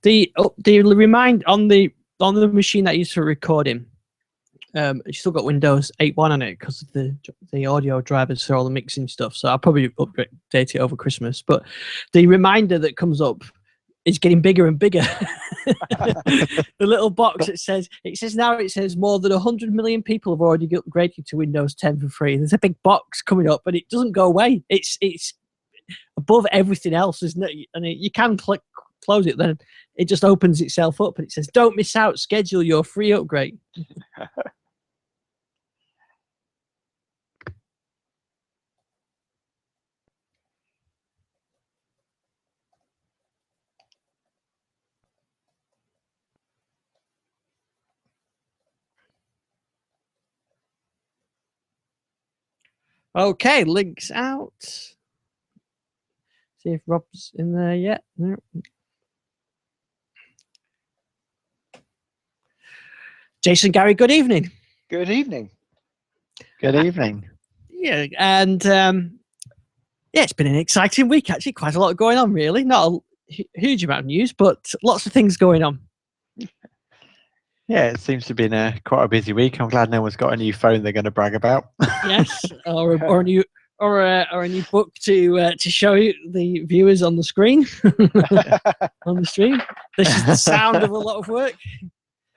the remind on the machine that I used for recording. It's still got Windows 8.1 on it because of the audio drivers for all the mixing stuff. So I'll probably update it over Christmas. But the reminder that comes up is getting bigger and bigger. The little box it says more than 100 million people have already upgraded to Windows 10 for free. There's a big box coming up, but it doesn't go away. It's above everything else, isn't it? And you can close it, then it just opens itself up, and it says, "Don't miss out. Schedule your free upgrade." Okay, links out. See if Rob's in there yet. No. Jason, Gary, good evening. Good evening. Good evening. Yeah, and yeah, it's been an exciting week, actually. Quite a lot going on, really. Not a huge amount of news, but lots of things going on. Yeah, it seems to be quite a busy week. I'm glad no one's got a new phone they're going to brag about. Yes, or a new book to show you the viewers on the screen on the stream. This is the sound of a lot of work.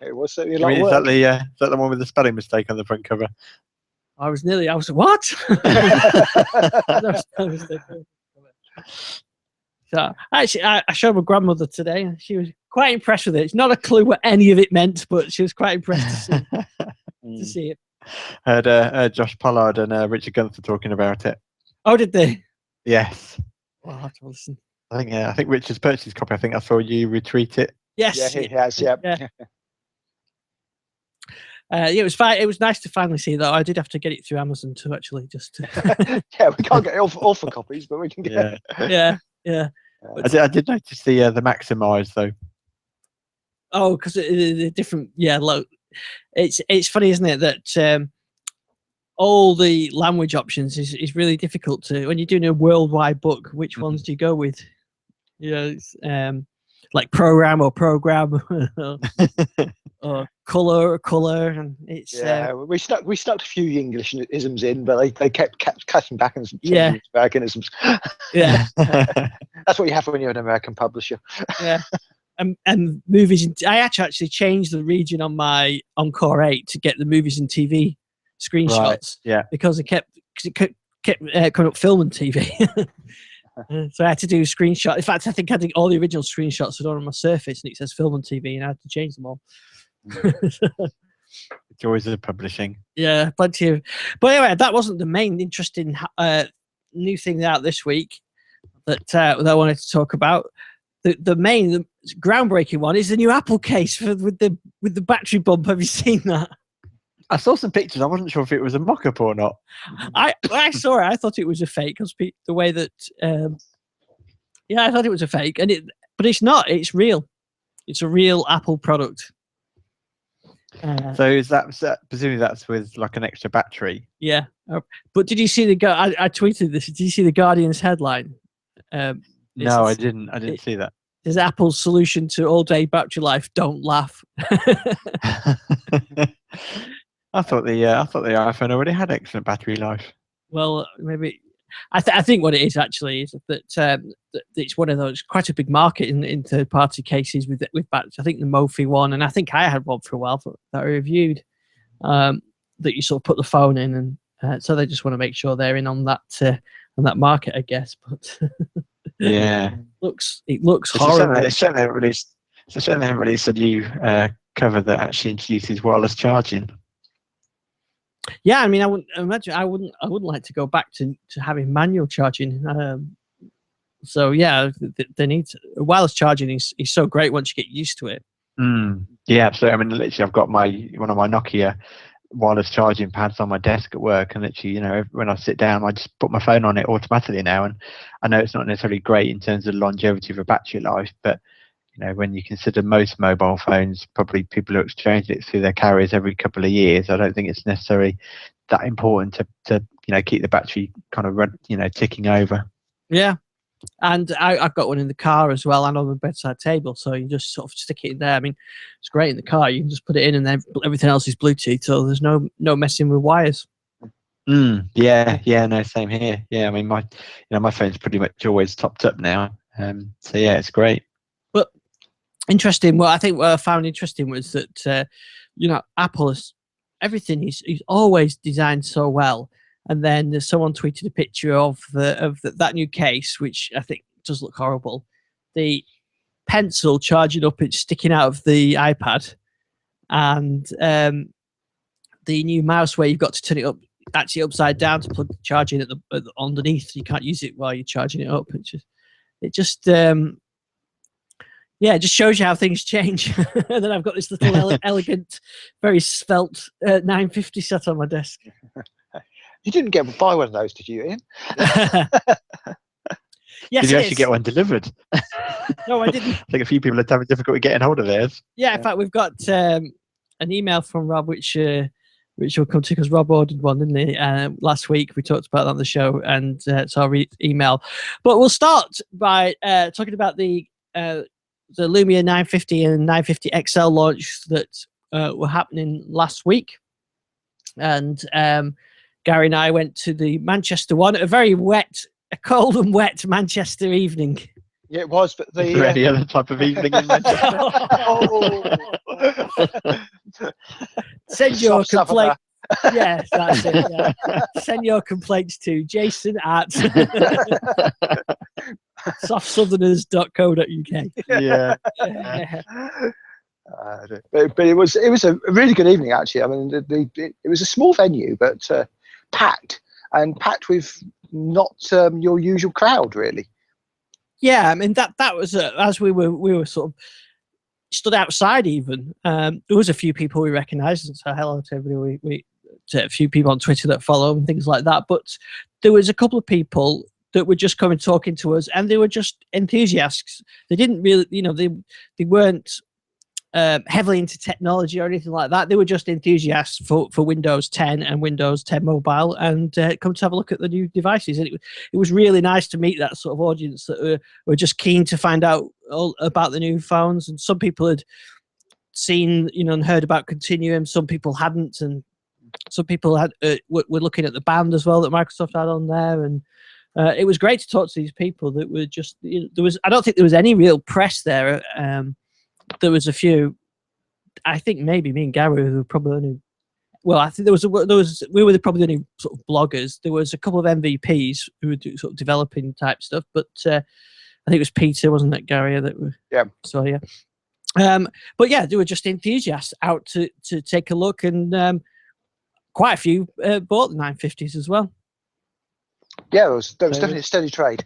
It was certainly a lot of work. Is that the one with the spelling mistake on the front cover? I was what? So actually, I showed my grandmother today, and she was quite impressed with it. It's not a clue what any of it meant, but she was quite impressed to see it. Heard Josh Pollard and Richard Gunther talking about it. Oh, did they? Yes. Well, I'll have to listen. I think Richard's purchased his copy. I think I saw you retweet it. Yes. Yeah, he has. Yeah. It was fine. It was nice to finally see that. I did have to get it through Amazon too, actually. Yeah, we can't get all for copies, but we can get. Yeah. I did notice the Maximize though. Oh, because the different. Yeah, look, it's funny, isn't it, that all the language options is really difficult to when you're doing a worldwide book. Which ones do you go with? It's, like program, or or color, and it's we stuck a few English isms in, but they kept cutting back and changing American isms. Yeah. That's what you have when you're an American publisher. Yeah. And movies. I actually changed the region on my Encore 8 to get the movies and TV screenshots. Right. Yeah. Because it kept coming up film and TV. So I had to do a screenshot. In fact, I think I did all the original screenshots on my Surface, and it says film and TV, and I had to change them all. The joys of publishing. Yeah, plenty of. But anyway, that wasn't the main interesting new thing out this week that I wanted to talk about. The main groundbreaking one is the new Apple case with the battery bump. Have you seen that? I saw some pictures. I wasn't sure if it was a mock-up or not. I saw it. I thought it was a fake because the way that I thought it was a fake, but it's not. It's real. It's a real Apple product. So is that presumably that's with like an extra battery? Yeah. But did you see I tweeted this. Did you see the Guardian's headline? No, I didn't. I didn't see that. Is Apple's solution to all-day battery life? Don't laugh. I thought the iPhone already had excellent battery life. Well, maybe I think what it is actually is that it's one of those quite a big market in third-party cases with batteries. I think the Mophie one, and I think I had one for a while that I reviewed. That you sort of put the phone in, and so they just want to make sure they're in on that market, I guess. But yeah, it looks horrible. They certainly haven't released a new cover that actually introduces wireless charging. Yeah, I mean, I wouldn't like to go back to having manual charging. So yeah, they need wireless charging is so great once you get used to it. Yeah, absolutely. I mean, literally, I've got one of my Nokia wireless charging pads on my desk at work, and literally, when I sit down, I just put my phone on it automatically now. And I know it's not necessarily great in terms of longevity of a battery life, but when you consider most mobile phones, probably people who exchange it through their carriers every couple of years, I don't think it's necessarily that important to keep the battery kind of ticking over. Yeah, And I've got one in the car as well, and on the bedside table. So you just sort of stick it in there. I mean, it's great in the car. You can just put it in, and then everything else is Bluetooth. So there's no messing with wires. Yeah, no, same here. Yeah, I mean, my phone's pretty much always topped up now. So yeah, it's great. But interesting. Well, I think what I found interesting was that Apple is everything is always designed so well. And then someone tweeted a picture of that new case, which I think does look horrible. The pencil charging up, it's sticking out of the iPad, and the new mouse where you've got to turn it up actually upside down to plug the charge in at the underneath. You can't use it while you're charging it up. It just shows you how things change. And then I've got this little elegant, very svelte 950 set on my desk. You didn't buy one of those, did you, Ian? Yes, did you actually get one delivered? No, I didn't. I think a few people are having difficulty getting hold of theirs. Yeah, in fact, we've got an email from Rob, which we'll come to, because Rob ordered one, didn't he? Last week we talked about that on the show, and so I'll read email. But we'll start by talking about the Lumia 950 and 950 XL launch that were happening last week, and Gary and I went to the Manchester one. A cold and wet Manchester evening. Yeah, it was, but Is there any other type of evening in Manchester? Send your complaint. Yes, that's it. Yeah. Send your complaints to Jason at softsoutherners.co.uk. Yeah. But it was a really good evening, actually. I mean, it was a small venue, but packed with not your usual crowd, really. Yeah, I mean that was as we were sort of stood outside. Even there was a few people we recognised, and so hello to everybody. We to a few people on Twitter that follow and things like that. But there was a couple of people that were just coming talking to us, and they were just enthusiasts. They didn't really, they weren't heavily into technology or anything like that. They were just enthusiasts for Windows 10 and Windows 10 Mobile, and come to have a look at the new devices. And it was really nice to meet that sort of audience that were just keen to find out all about the new phones. And some people had seen, and heard about Continuum. Some people hadn't, and some people had were looking at the band as well that Microsoft had on there. And it was great to talk to these people that were just. I don't think there was any real press there. There was a few. I think maybe me and Gary who were probably only. Well, I think we were probably the only sort of bloggers. There was a couple of MVPs who were sort of developing type stuff, but I think it was Peter, wasn't it, Gary? Yeah. So yeah. But yeah, they were just enthusiasts out to take a look, and quite a few bought the 950s as well. Yeah, there was definitely a steady trade.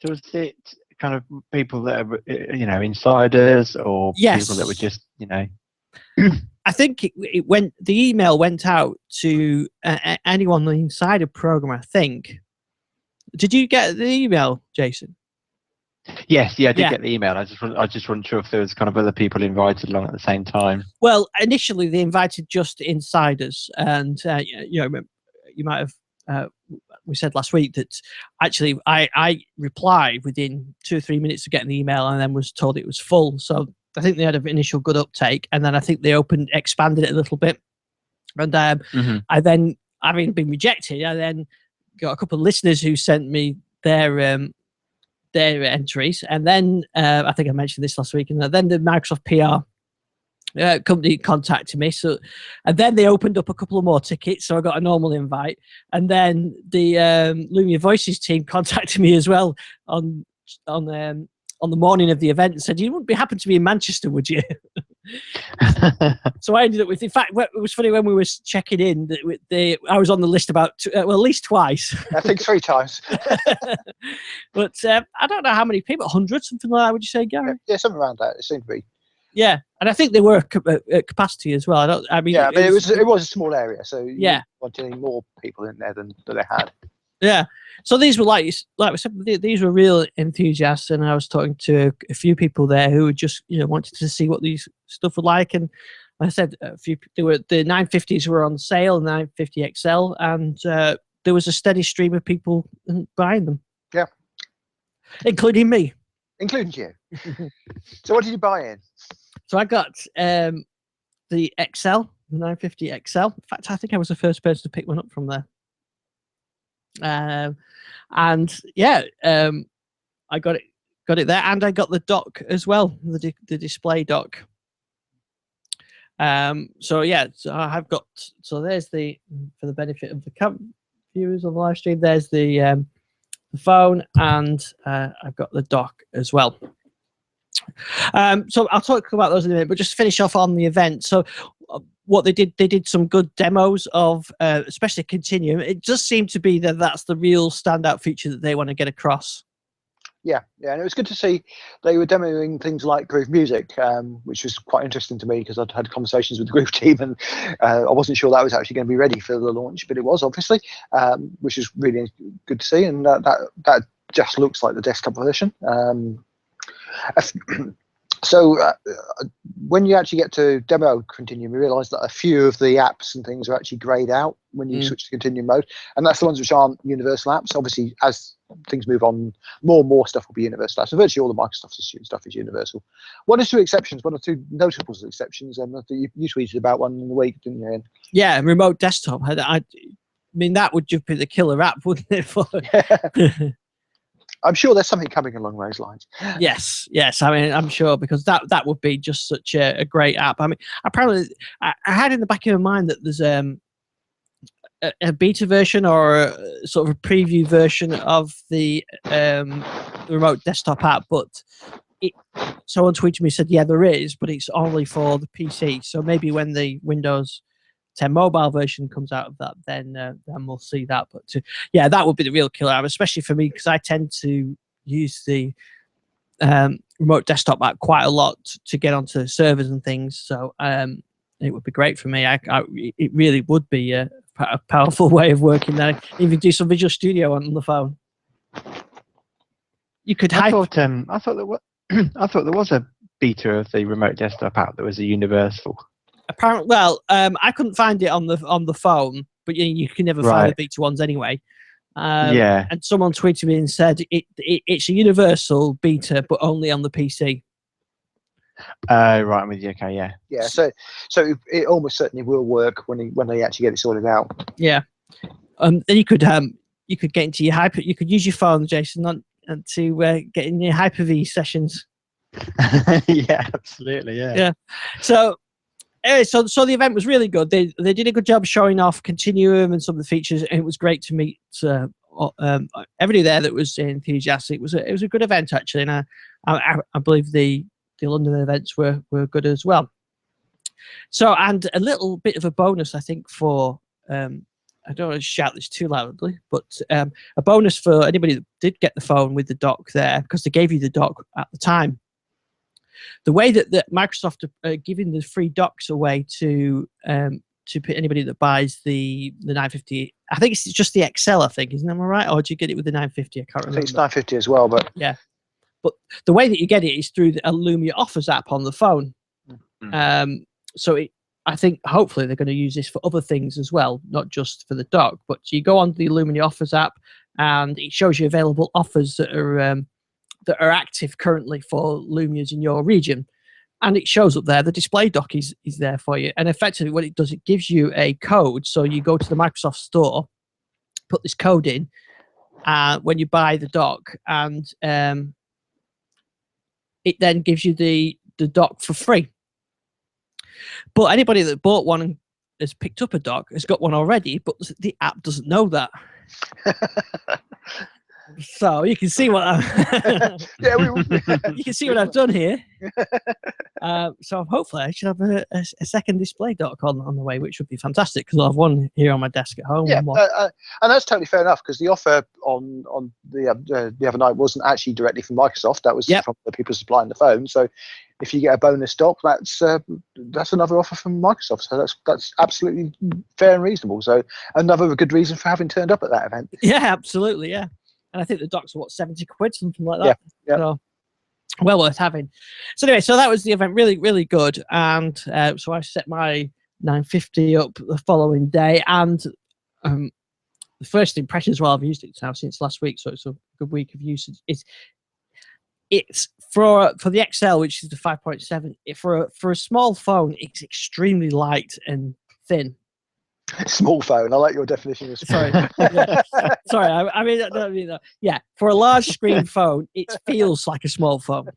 So was it kind of people that are, insiders, or people that were just, I think it went. The email went out to anyone on the Insider program. I think. Did you get the email, Jason? Yes, I did get the email. I just wasn't sure if there was kind of other people invited along at the same time. Well, initially they invited just insiders, and you might have. We said last week that actually I replied within 2 or 3 minutes of getting the email, and then was told it was full. So I think they had an initial good uptake, and then I think they expanded it a little bit. And I then, having been rejected, I then got a couple of listeners who sent me their entries, and then I think I mentioned this last week, and then the Microsoft PR company contacted me, and then they opened up a couple of more tickets, so I got a normal invite, and then the Lumia Voices team contacted me as well on the morning of the event and said, "You wouldn't happen to be in Manchester, would you?" So I ended up with. In fact, it was funny when we were checking in that I was on the list about at least twice. I think 3 times. But I don't know how many people. 100, something like that. Would you say, Gary? Yeah, something around that. It seemed to be. Yeah, and I think they were at capacity as well. It was a small area, so you yeah, wanted any more people in there than they had. Yeah, so these were like we said, these were real enthusiasts, and I was talking to a few people there who just wanted to see what these stuff were like. And like I said, the 950s were on sale, 950 XL, and there was a steady stream of people buying them. Yeah. including me. including you. So what did you buy in? So I got the XL, the 950 XL. In fact, I think I was the first person to pick one up from there. And yeah, I got it there, and I got the dock as well, the display dock. So yeah, so I have got. So there's the, for the benefit of the viewers on the live stream, there's the phone, and I've got the dock as well. So I'll talk about those in a minute, but just to finish off on the event. So what they did some good demos of, especially Continuum. It just seemed to be that that's the real standout feature that they want to get across. Yeah, and it was good to see they were demoing things like Groove Music, which was quite interesting to me because I'd had conversations with the Groove team, and I wasn't sure that was actually going to be ready for the launch, but it was, obviously, which is really good to see, and that just looks like the desktop version. So when you actually get to demo Continuum, you realise that a few of the apps and things are actually greyed out when you switch to Continuum mode, and that's the ones which aren't universal apps. Obviously, as things move on, more and more stuff will be universal apps. So virtually all the Microsoft stuff is universal. One or two exceptions, one or two notable exceptions, and you tweeted about one in the week, didn't you, Ian? Yeah, remote desktop. I mean, that would just be the killer app, wouldn't it? For I'm sure there's something coming along those lines. Yes. I mean, I'm sure, because that would be just such a great app. I mean, apparently, I had in the back of my mind that there's a beta version or a sort of a preview version of the remote desktop app, but someone tweeted me, said, yeah, there is, but it's only for the PC. So maybe when the Windows 10 mobile version comes out of that, then we'll see that. But yeah, that would be the real killer app, especially for me, because I tend to use the remote desktop app quite a lot to get onto servers and things. So it would be great for me. It really would be a powerful way of working there. Even do some Visual Studio on the phone. You could. I thought there was a beta of the remote desktop app that was a universal. Apparently, well, I couldn't find it on the phone, but you can never find the beta ones anyway. Yeah. And someone tweeted me and said it's a universal beta, but only on the PC. Right, I'm with you. Okay, yeah. Yeah, so it almost certainly will work when they actually get it sorted out. Yeah. Then you could get into your Hyper. You could use your phone, Jason, to get in your Hyper-V sessions. Yeah, absolutely. Yeah. Yeah. So. Anyway, so the event was really good. They did a good job showing off Continuum and some of the features, and it was great to meet everybody there that was enthusiastic. It was a good event, actually, and I believe the London events were good as well. So, and a little bit of a bonus, I think, for I don't want to shout this too loudly, but a bonus for anybody that did get the phone with the dock there, because they gave you the dock at the time. The way that Microsoft are giving the free docks away to anybody that buys the 950, I think it's just the XL, I think, isn't that right? Or do you get it with the 950? I can't remember. I think it's 950 as well, but yeah. But the way that you get it is through the Lumia Offers app on the phone. So I think hopefully they're going to use this for other things as well, not just for the dock. But you go on the Lumia Offers app, and it shows you available offers that are active currently for Lumias in your region, and it shows up there. The display dock is there for you, and effectively what it does, it gives you a code. So you go to the Microsoft Store, put this code in when you buy the dock, and it then gives you the dock for free. But anybody that bought one and has picked up a dock has got one already, but the app doesn't know that. So you can see what you can see what I've done here. So hopefully I should have a second display dock on the way, which would be fantastic, because I'll have one here on my desk at home. Yeah, and that's totally fair enough, because the offer on the other night wasn't actually directly from Microsoft. That was from the people supplying the phone. So if you get a bonus dock, that's another offer from Microsoft. So that's absolutely fair and reasonable. So another good reason for having turned up at that event. Yeah, absolutely. Yeah. And I think the docks are, what, 70 quid, something like that. Yeah. So, well worth having. So anyway, so that was the event, really, really good. And so I set my 950 up the following day, and the first impressions while I've used it now since last week, so it's a good week of usage. It's for the XL, which is the 5.7. For a small phone, it's extremely light and thin. Small phone. I like your definition of small. Sorry, yeah. Sorry. I mean, I don't mean that. Yeah, for a large screen phone, it feels like a small phone.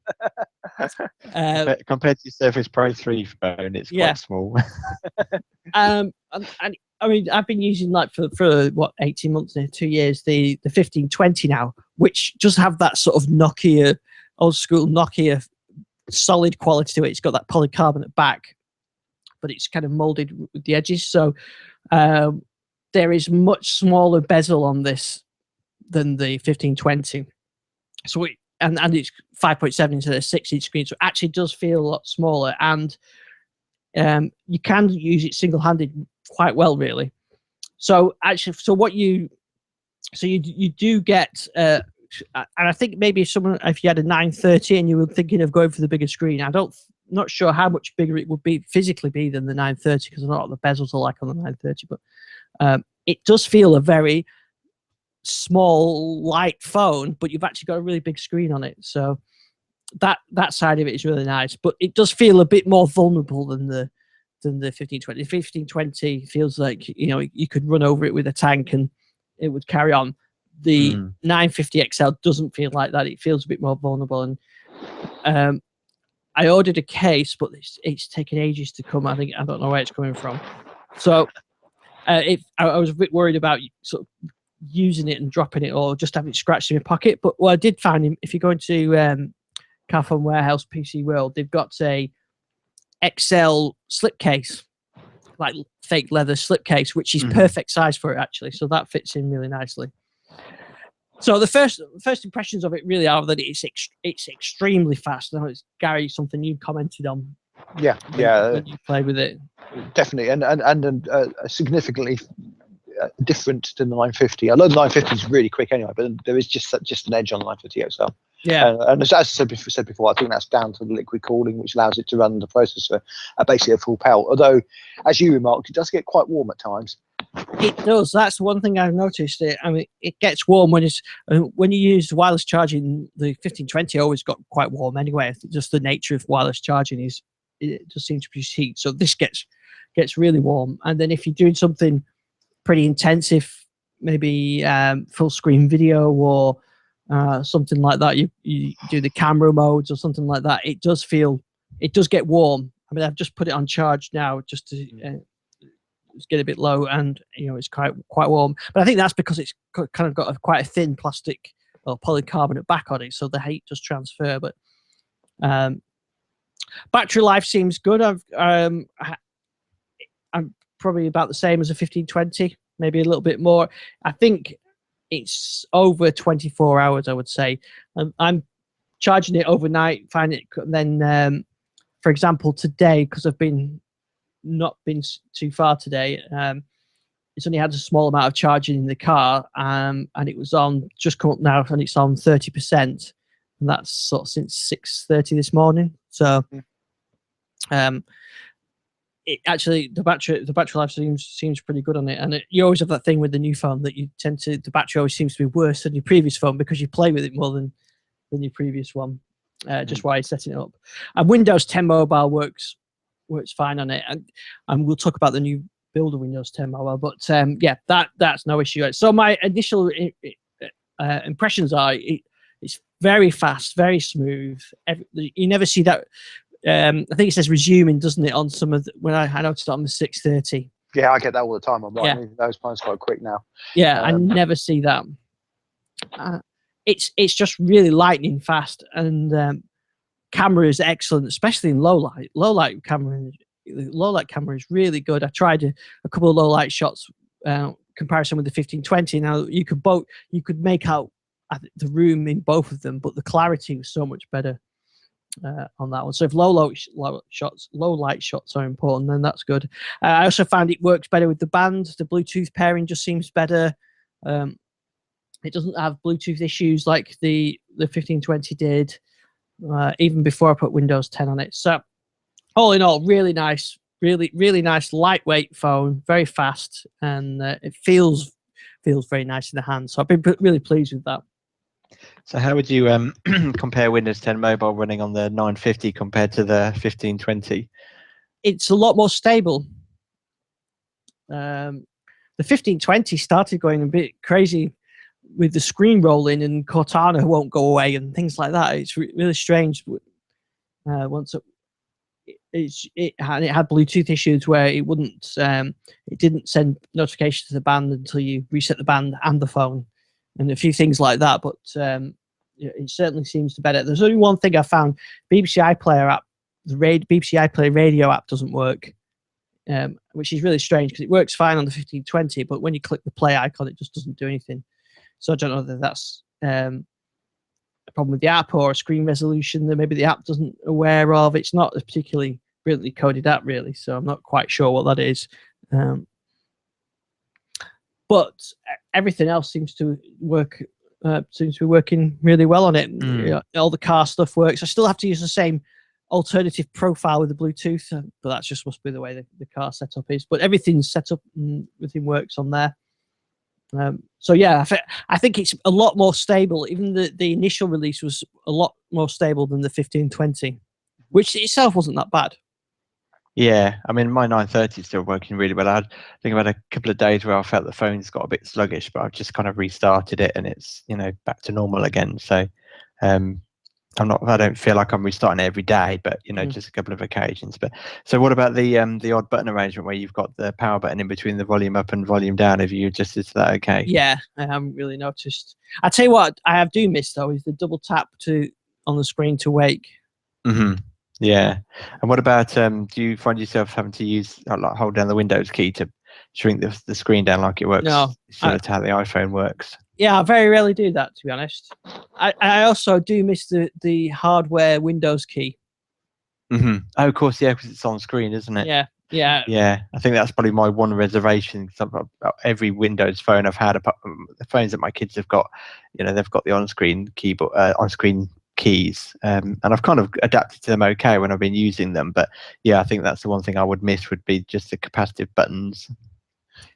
Compared to your Surface Pro 3 phone, it's quite small. And I mean, I've been using like for what 18 months now, 2 years, the 1520 now, which does have that sort of Nokia, old school Nokia solid quality to it. It's got that polycarbonate back, but it's kind of molded with the edges. So there is much smaller bezel on this than the 1520. So and it's 5.7 instead of 6-inch screen, so it actually does feel a lot smaller, and you can use it single-handed quite well, really. So actually, you do get, and I think maybe if you had a 930 and you were thinking of going for the bigger screen, not sure how much bigger it would be physically than the 930, because I don't know what the bezels are like on the 930, but it does feel a very small, light phone, but you've actually got a really big screen on it. So that side of it is really nice, but it does feel a bit more vulnerable than the 1520. The 1520 feels like, you could run over it with a tank and it would carry on. The 950 XL doesn't feel like that. It feels a bit more vulnerable. And I ordered a case, but it's taken ages to come. I don't know where it's coming from. So I was a bit worried about sort of using it and dropping it, or just having it scratched in my pocket. But what I did find, if you go into Carphone Warehouse, PC World, they've got a XL slipcase, like fake leather slipcase, which is perfect size for it, actually. So that fits in really nicely. So the first impressions of it really are that it's extremely fast. I know it's, Gary, something you commented on. When you played with it, definitely, and significantly different than the 950. I know the 950 is really quick anyway, but there is just an edge on the 950 XL. Yeah, and as I said before, I think that's down to the liquid cooling, which allows it to run the processor at basically a full pelt. Although, as you remarked, it does get quite warm at times. It does. That's one thing I've noticed. It gets warm when you use wireless charging. The 1520 always got quite warm anyway. Just the nature of wireless charging is it just seems to produce heat. So this gets really warm. And then if you're doing something pretty intensive, maybe full screen video or something like that, you do the camera modes or something like that, it does get warm. I mean, I've just put it on charge now just to get a bit low, and it's quite warm. But I think that's because it's kind of got quite a thin plastic or polycarbonate back on it, so the heat does transfer. But battery life seems good. I'm probably about the same as a 1520, maybe a little bit more. I think it's over 24 hours, I would say. I'm charging it overnight, then for example today, because I've not been too far today, it's only had a small amount of charging in the car, and it was just come up now, and it's on 30%, and that's sort of since 6:30 this morning. So it actually, the battery life seems pretty good on it. And you always have that thing with the new phone that the battery always seems to be worse than your previous phone because you play with it more than your previous one, just while you're setting it up. And Windows 10 Mobile works fine on it, and we'll talk about the new build of Windows 10 Mobile. But that's no issue. So my initial impressions are it's very fast, very smooth. You never see that. I think it says resuming, doesn't it, on some of when I noticed it on the 630. Yeah, I get that all the time. I'm like, those phones quite quick now. Yeah, I never see that. It's just really lightning fast, and camera is excellent, especially in low light. Low light camera is really good. I tried a couple of low light shots, comparison with the 1520. Now you could make out the room in both of them, but the clarity was so much better on that one. So if low light shots are important, then that's good. I also found it works better with the band. The Bluetooth pairing just seems better. It doesn't have Bluetooth issues like the 1520 did, even before I put Windows 10 on it. So all in all, really nice, really nice lightweight phone, very fast, and it feels feels very nice in the hand. So I've been really pleased with that. So how would you compare Windows 10 Mobile running on the 950 compared to the 1520? It's a lot more stable. The 1520 started going a bit crazy with the screen rolling, and Cortana won't go away and things like that. It's really strange. Once it had Bluetooth issues where it wouldn't, it didn't send notifications to the band until you reset the band and the phone, and a few things like that. But it certainly seems to better. There's only one thing I found: BBC iPlayer app, the BBC iPlayer radio app doesn't work, which is really strange because it works fine on the 1520, but when you click the play icon, it just doesn't do anything. So I don't know whether that's a problem with the app or a screen resolution that maybe the app doesn't aware of. It's not a particularly brilliantly coded app, really, so I'm not quite sure what that is. But everything else seems to work. Seems to be working really well on it. All the car stuff works. I still have to use the same alternative profile with the Bluetooth, but that's just must be the way the car setup is. But everything's set up and everything works on there. So yeah, I think it's a lot more stable. Even the initial release was a lot more stable than the 1520, which itself wasn't that bad. Yeah, I mean, my 930 is still working really well. I think I've had a couple of days where I felt the phone's got a bit sluggish, but I've just kind of restarted it and it's, back to normal again. So I don't feel like I'm restarting it every day, but just a couple of occasions. But so what about the odd button arrangement where you've got the power button in between the volume up and volume down? Have you adjusted to that okay? Yeah, I haven't really noticed. I tell you what I do miss though is the double tap on the screen to wake. Mm-hmm. Yeah. And what about do you find yourself having to use hold down the Windows key to shrink the screen down like it works? No, similar to how the iPhone works. Yeah, I very rarely do that, to be honest. I also do miss the hardware Windows key. Mm-hmm. Oh, of course, yeah, because it's on screen, isn't it? Yeah. Yeah, I think that's probably my one reservation. Every Windows phone I've had, the phones that my kids have got, they've got the on-screen keyboard, on-screen keys, and I've kind of adapted to them okay when I've been using them. But yeah, I think that's the one thing I would miss would be just the capacitive buttons.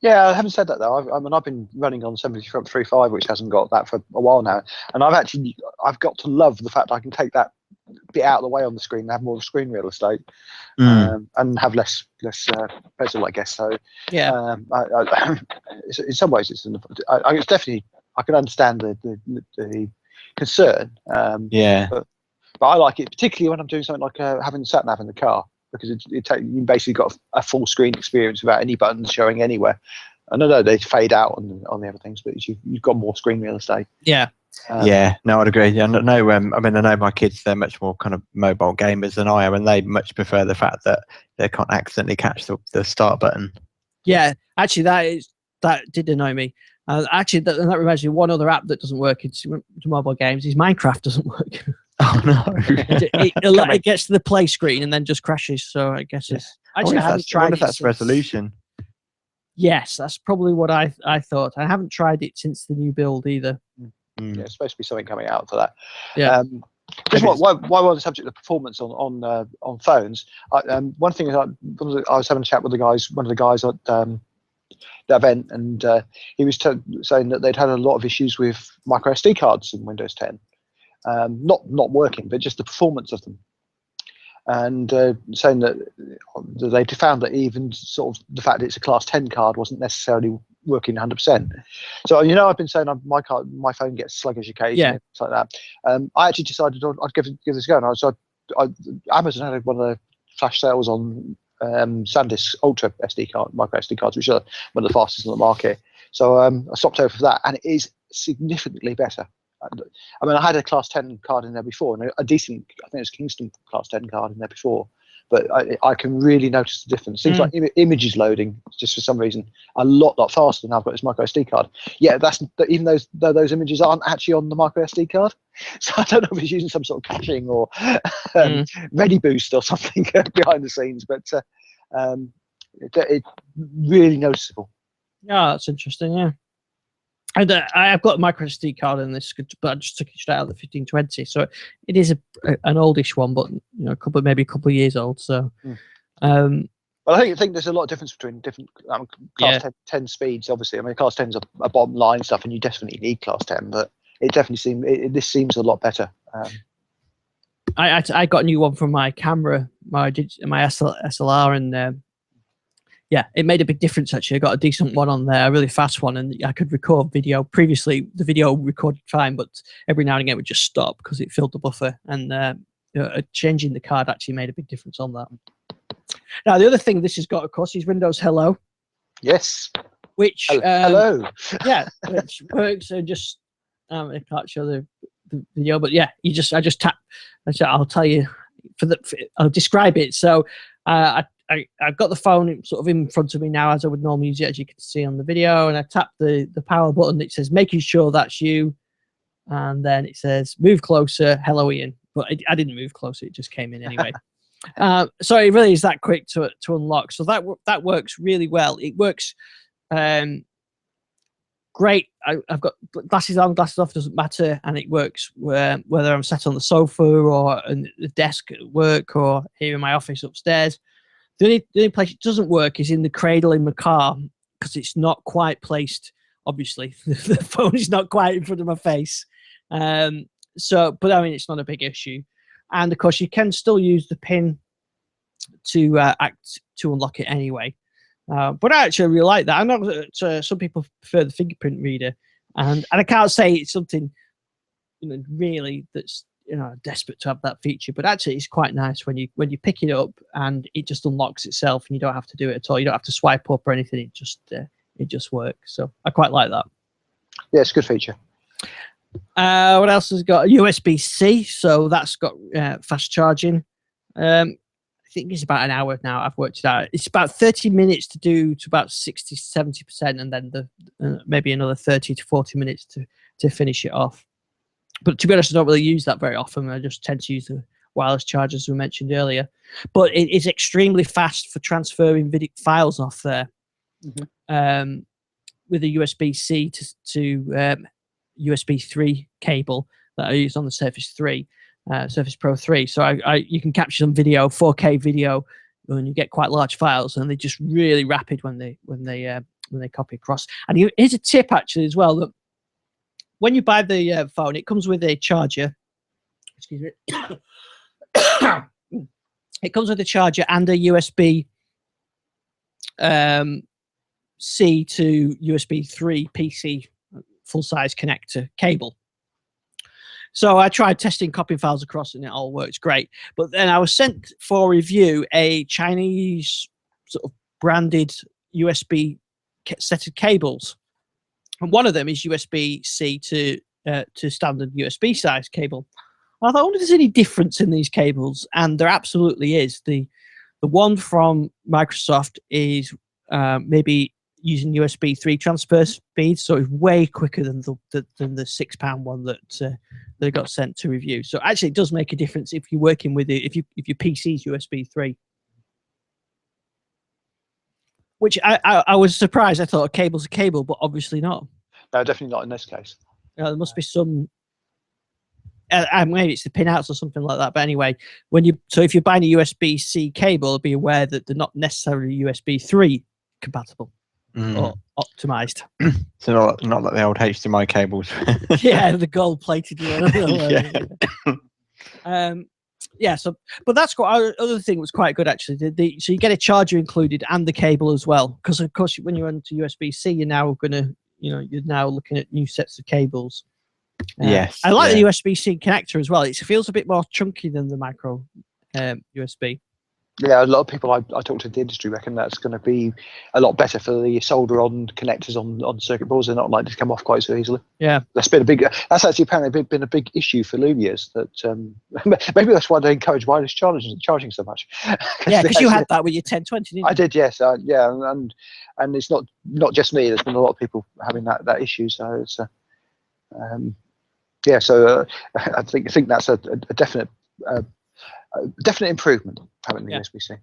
Yeah, I haven't said that though. I've been running on 73.5, which hasn't got that for a while now, and I've got to love the fact I can take that bit out of the way on the screen and have more screen real estate, and have less bezel, I guess. So yeah, in some ways it's definitely, I can understand the concern. But I like it particularly when I'm doing something like having sat nav in the car, because you basically got a full screen experience without any buttons showing anywhere. And I know they fade out on the other things, but you've got more screen real estate. Yeah. No, I'd agree. Yeah, no, I know my kids, they're much more kind of mobile gamers than I am, and they much prefer the fact that they can't accidentally catch the start button. Yeah, actually, that did annoy me. Actually, that reminds me of one other app that doesn't work in mobile games is Minecraft doesn't work. Oh no! it gets to the play screen and then just crashes. So I guess it's. Actually, I haven't tried. I wonder if that's resolution. Yes, that's probably what I thought. I haven't tried it since the new build either. Yeah, it's supposed to be something coming out for that. Yeah. Just while we're on the subject of performance on phones, one thing is I was having a chat with one of the guys at the event, and he was saying that they'd had a lot of issues with micro SD cards in Windows 10. Not working, but just the performance of them, and saying that they found that even sort of the fact that it's a Class 10 card wasn't necessarily working 100%. So I've been saying my phone gets sluggish occasionally, like that. I actually decided I'd give this a go, and Amazon had one of the flash sales on SanDisk Ultra SD card, micro SD cards, which are one of the fastest on the market. So I swapped over for that, and it is significantly better. I mean, I had a Class 10 card in there before, and a decent, I think it was Kingston Class 10 card in there before, but I can really notice the difference. Things like images loading, just for some reason, a lot faster than I've got this micro SD card. Yeah, even those images aren't actually on the micro SD card. So I don't know if it's using some sort of caching or Ready Boost or something behind the scenes, but it's really noticeable. Yeah, that's interesting, yeah. And I've got a micro SD card in this, but I just took it straight out of the 1520. So it is an oldish one, but maybe a couple of years old. So, Well, I think there's a lot of difference between different class 10 speeds. Obviously, I mean, class 10's a bottom line stuff, and you definitely need class 10. But it definitely this seems a lot better. I got a new one from my camera, my SLR, and yeah, it made a big difference. Actually, I got a decent one on there, a really fast one, and I could record video. Previously, the video recorded fine, but every now and again it would just stop because it filled the buffer. And changing the card actually made a big difference on that. Now, the other thing this has got, of course, is Windows Hello. Yes. Which hello. Yeah, which works. And just I can't show the video, but yeah, I just tap. I'll tell you I'll describe it. So I've got the phone sort of in front of me now, as I would normally use it, as you can see on the video, and I tap the power button. It says making sure that's you, and then it says move closer. Hello, Ian. But I didn't move closer; it just came in anyway. So it really is that quick to unlock. So that works really well. It works great. I've got glasses on, glasses off, doesn't matter, and it works whether I'm sat on the sofa or on the desk at work or here in my office upstairs. The only place it doesn't work is in the cradle in my car because it's not quite placed. Obviously, the phone is not quite in front of my face. But I mean, it's not a big issue. And of course, you can still use the pin to unlock it anyway. But I actually really like that. I know that some people prefer the fingerprint reader, and I can't say it's something really that's desperate to have that feature. But actually, it's quite nice when you pick it up and it just unlocks itself, and you don't have to do it at all. You don't have to swipe up or anything. It just works. So I quite like that. Yeah, it's a good feature. What else has got? USB-C, so that's got fast charging. I think it's about an hour now. I've worked it out. It's about 30 minutes to do to about 60-70%, and then maybe another 30 to 40 minutes to finish it off. But to be honest, I don't really use that very often. I just tend to use the wireless chargers we mentioned earlier. But it is extremely fast for transferring video files off there. Mm-hmm. With a USB-C to USB 3 cable that I use on the Surface 3, Surface Pro 3. So you can capture some video, 4K video, and you get quite large files, and they're just really rapid when they copy across. And here's a tip actually as well, that when you buy the phone, it comes with a charger. Excuse me. It comes with a charger and a USB C to USB 3 PC full-size connector cable. So I tried testing copying files across, and it all works great. But then I was sent for review a Chinese sort of branded USB set of cables, and one of them is USB-C to standard USB size cable. I thought, I wonder if there's any difference in these cables, and there absolutely is. The one from Microsoft is maybe using USB 3 transfer speed, so it's way quicker than the £6 one that they got sent to review. So actually, it does make a difference if you're working with it. If your PC's USB 3, which I was surprised. I thought a cable's a cable, but obviously not. No, definitely not in this case. There must be some. Maybe it's the pinouts or something like that. But anyway, if you're buying a USB-C cable, be aware that they're not necessarily USB 3 compatible. Or optimized. So not like the old HDMI cables. Yeah, the gold-plated one. Yeah. So, but that's quite. Other thing was quite good actually. So you get a charger included and the cable as well, because of course when you're onto USB-C, you're now looking at new sets of cables. Yes. I like the USB-C connector as well. It feels a bit more chunky than the micro USB. Yeah, a lot of people I talk to in the industry reckon that's going to be a lot better for the solder-on connectors on circuit boards. They're not likely to come off quite so easily. Yeah, that's actually apparently been a big issue for Lumias. That maybe that's why they encourage wireless charging so much. Yeah, because you had that with your 1020, didn't you? I did, yes. Yeah, and it's not just me. There's been a lot of people having that issue. So it's yeah. So I think that's a definite. Definite improvement having the USB-C.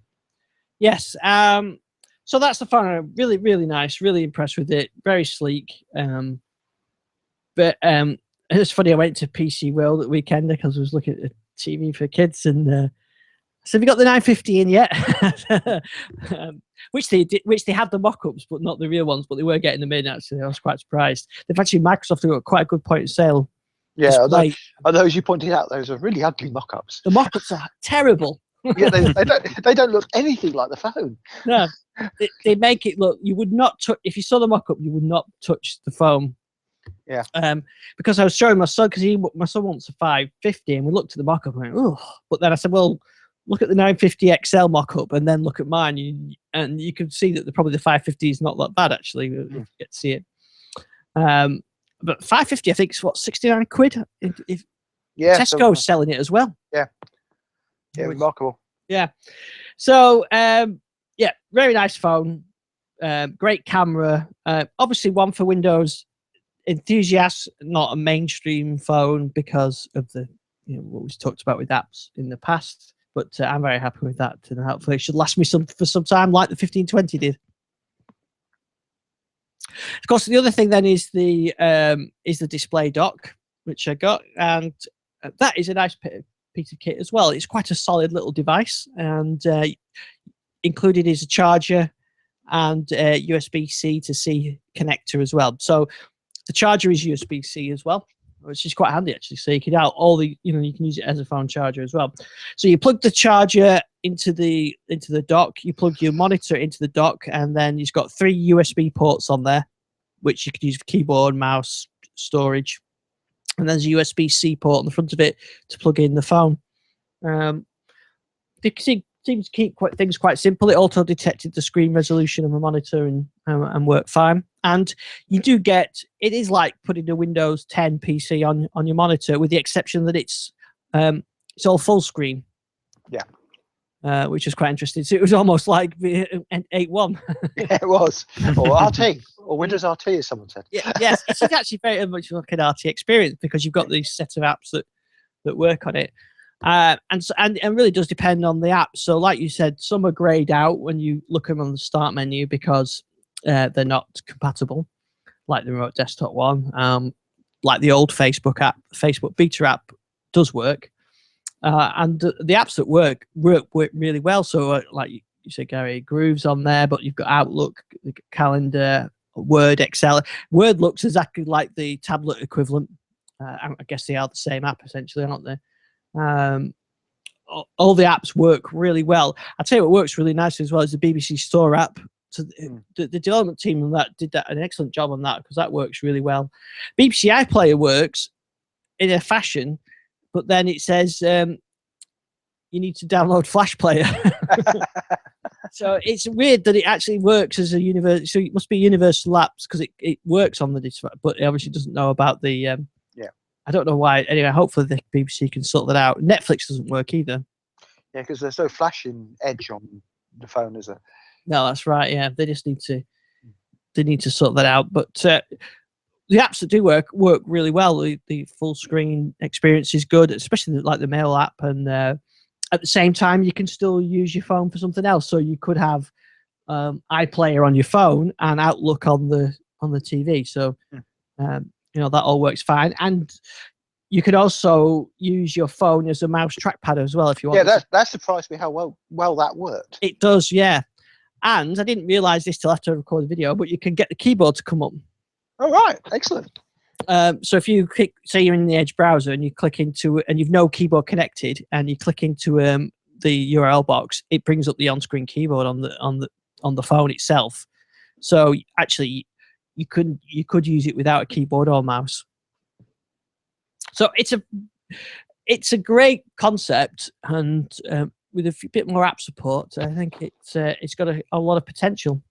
Yes. So that's the phone. Really, really nice. Really impressed with it. Very sleek. But it's funny. I went to PC World at weekend because I was looking at the TV for kids, and So have you got the 950 in yet? Which they had the mock-ups, but not the real ones. But they were getting them in. Actually, I was quite surprised. They've actually Microsoft have got quite a good point of sale. Yeah, although as you pointed out, those are really ugly mock-ups. The mock-ups are terrible. Yeah, they don't look anything like the phone. No, they make it look. You would not touch if you saw the mock-up. You would not touch the phone. Yeah. Because I was showing my son because my son wants a 550, and we looked at the mock-up and went, oh. But then I said, well, look at the 950 XL mock-up, and then look at mine, and you can see that probably the 550 is not that bad actually. If you get to see it. But 550, I think, is what, 69 quid. If Tesco's selling it as well. Yeah. Yeah, remarkable. Yeah. So, yeah, very nice phone. Great camera. Obviously, one for Windows enthusiasts, not a mainstream phone because of the what we've talked about with apps in the past. But I'm very happy with that, and hopefully it should last me for some time, like the 1520 did. Of course, the other thing then is the display dock, which I got, and that is a nice piece of kit as well. It's quite a solid little device, and included is a charger and USB-C to C connector as well. So the charger is USB-C as well, which is quite handy actually. So you can out all the you can use it as a phone charger as well. So you plug the charger into the dock, you plug your monitor into the dock, and then you've got 3 USB ports on there, which you can use for keyboard, mouse, storage. And there's a USB-C port on the front of it to plug in the phone. They seem to keep things quite simple. It auto detected the screen resolution of a monitor and worked fine. And you do get, it is like putting a Windows 10 PC on your monitor, with the exception that it's all full screen. Yeah. Which is quite interesting. So it was almost like the 8.1. Yeah, it was. Or RT, or Windows RT, as someone said. Yeah, yes, it's actually very much like an RT experience because you've got these set of apps that work on it. And really does depend on the app. So like you said, some are grayed out when you look at them on the start menu because they're not compatible, like the remote desktop one. Like the old Facebook app, Facebook Beta app does work. And the apps that work really well. So like you said, Gary, Groove's on there, but you've got Outlook, Calendar, Word, Excel. Word looks exactly like the tablet equivalent. I guess they are the same app essentially, aren't they? All the apps work really well. I'll tell you what works really nicely as well is the BBC Store app. So the development team on that did an excellent job on that because that works really well. BBC iPlayer works in a fashion, but then it says you need to download Flash Player. So it's weird that it actually works as a universal. So it must be universal apps because it works on the device, but it obviously doesn't know about the. I don't know why. Anyway, hopefully the BBC can sort that out. Netflix doesn't work either. Yeah, because there's no flashing edge on the phone, is there? No, that's right. Yeah, they just need to. They need to sort that out. But the apps that do work really well. The full screen experience is good, especially like the Mail app. And at the same time, you can still use your phone for something else. So you could have iPlayer on your phone and Outlook on the TV. So. That all works fine, and you could also use your phone as a mouse trackpad as well if you want. Yeah, that surprised me how well that worked. It does, yeah. And I didn't realise this till after I recorded the video, but you can get the keyboard to come up. Oh, right, excellent. So if you click, say you're in the Edge browser and you click into, and you've no keyboard connected, and you click into the URL box, it brings up the on-screen keyboard on the phone itself. So actually. You could use it without a keyboard or mouse. So it's a great concept, and with a bit more app support, I think it's got a lot of potential.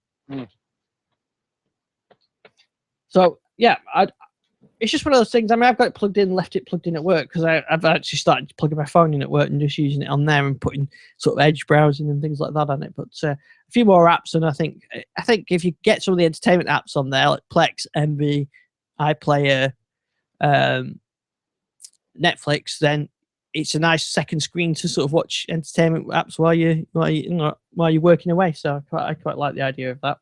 So yeah, it's just one of those things. I mean, I've got it plugged in, left it plugged in at work because I've actually started plugging my phone in at work and just using it on there and putting sort of Edge browsing and things like that on it. But a few more apps, and I think if you get some of the entertainment apps on there, like Plex, Envy, iPlayer, Netflix, then it's a nice second screen to sort of watch entertainment apps while you're working away. So I quite like the idea of that.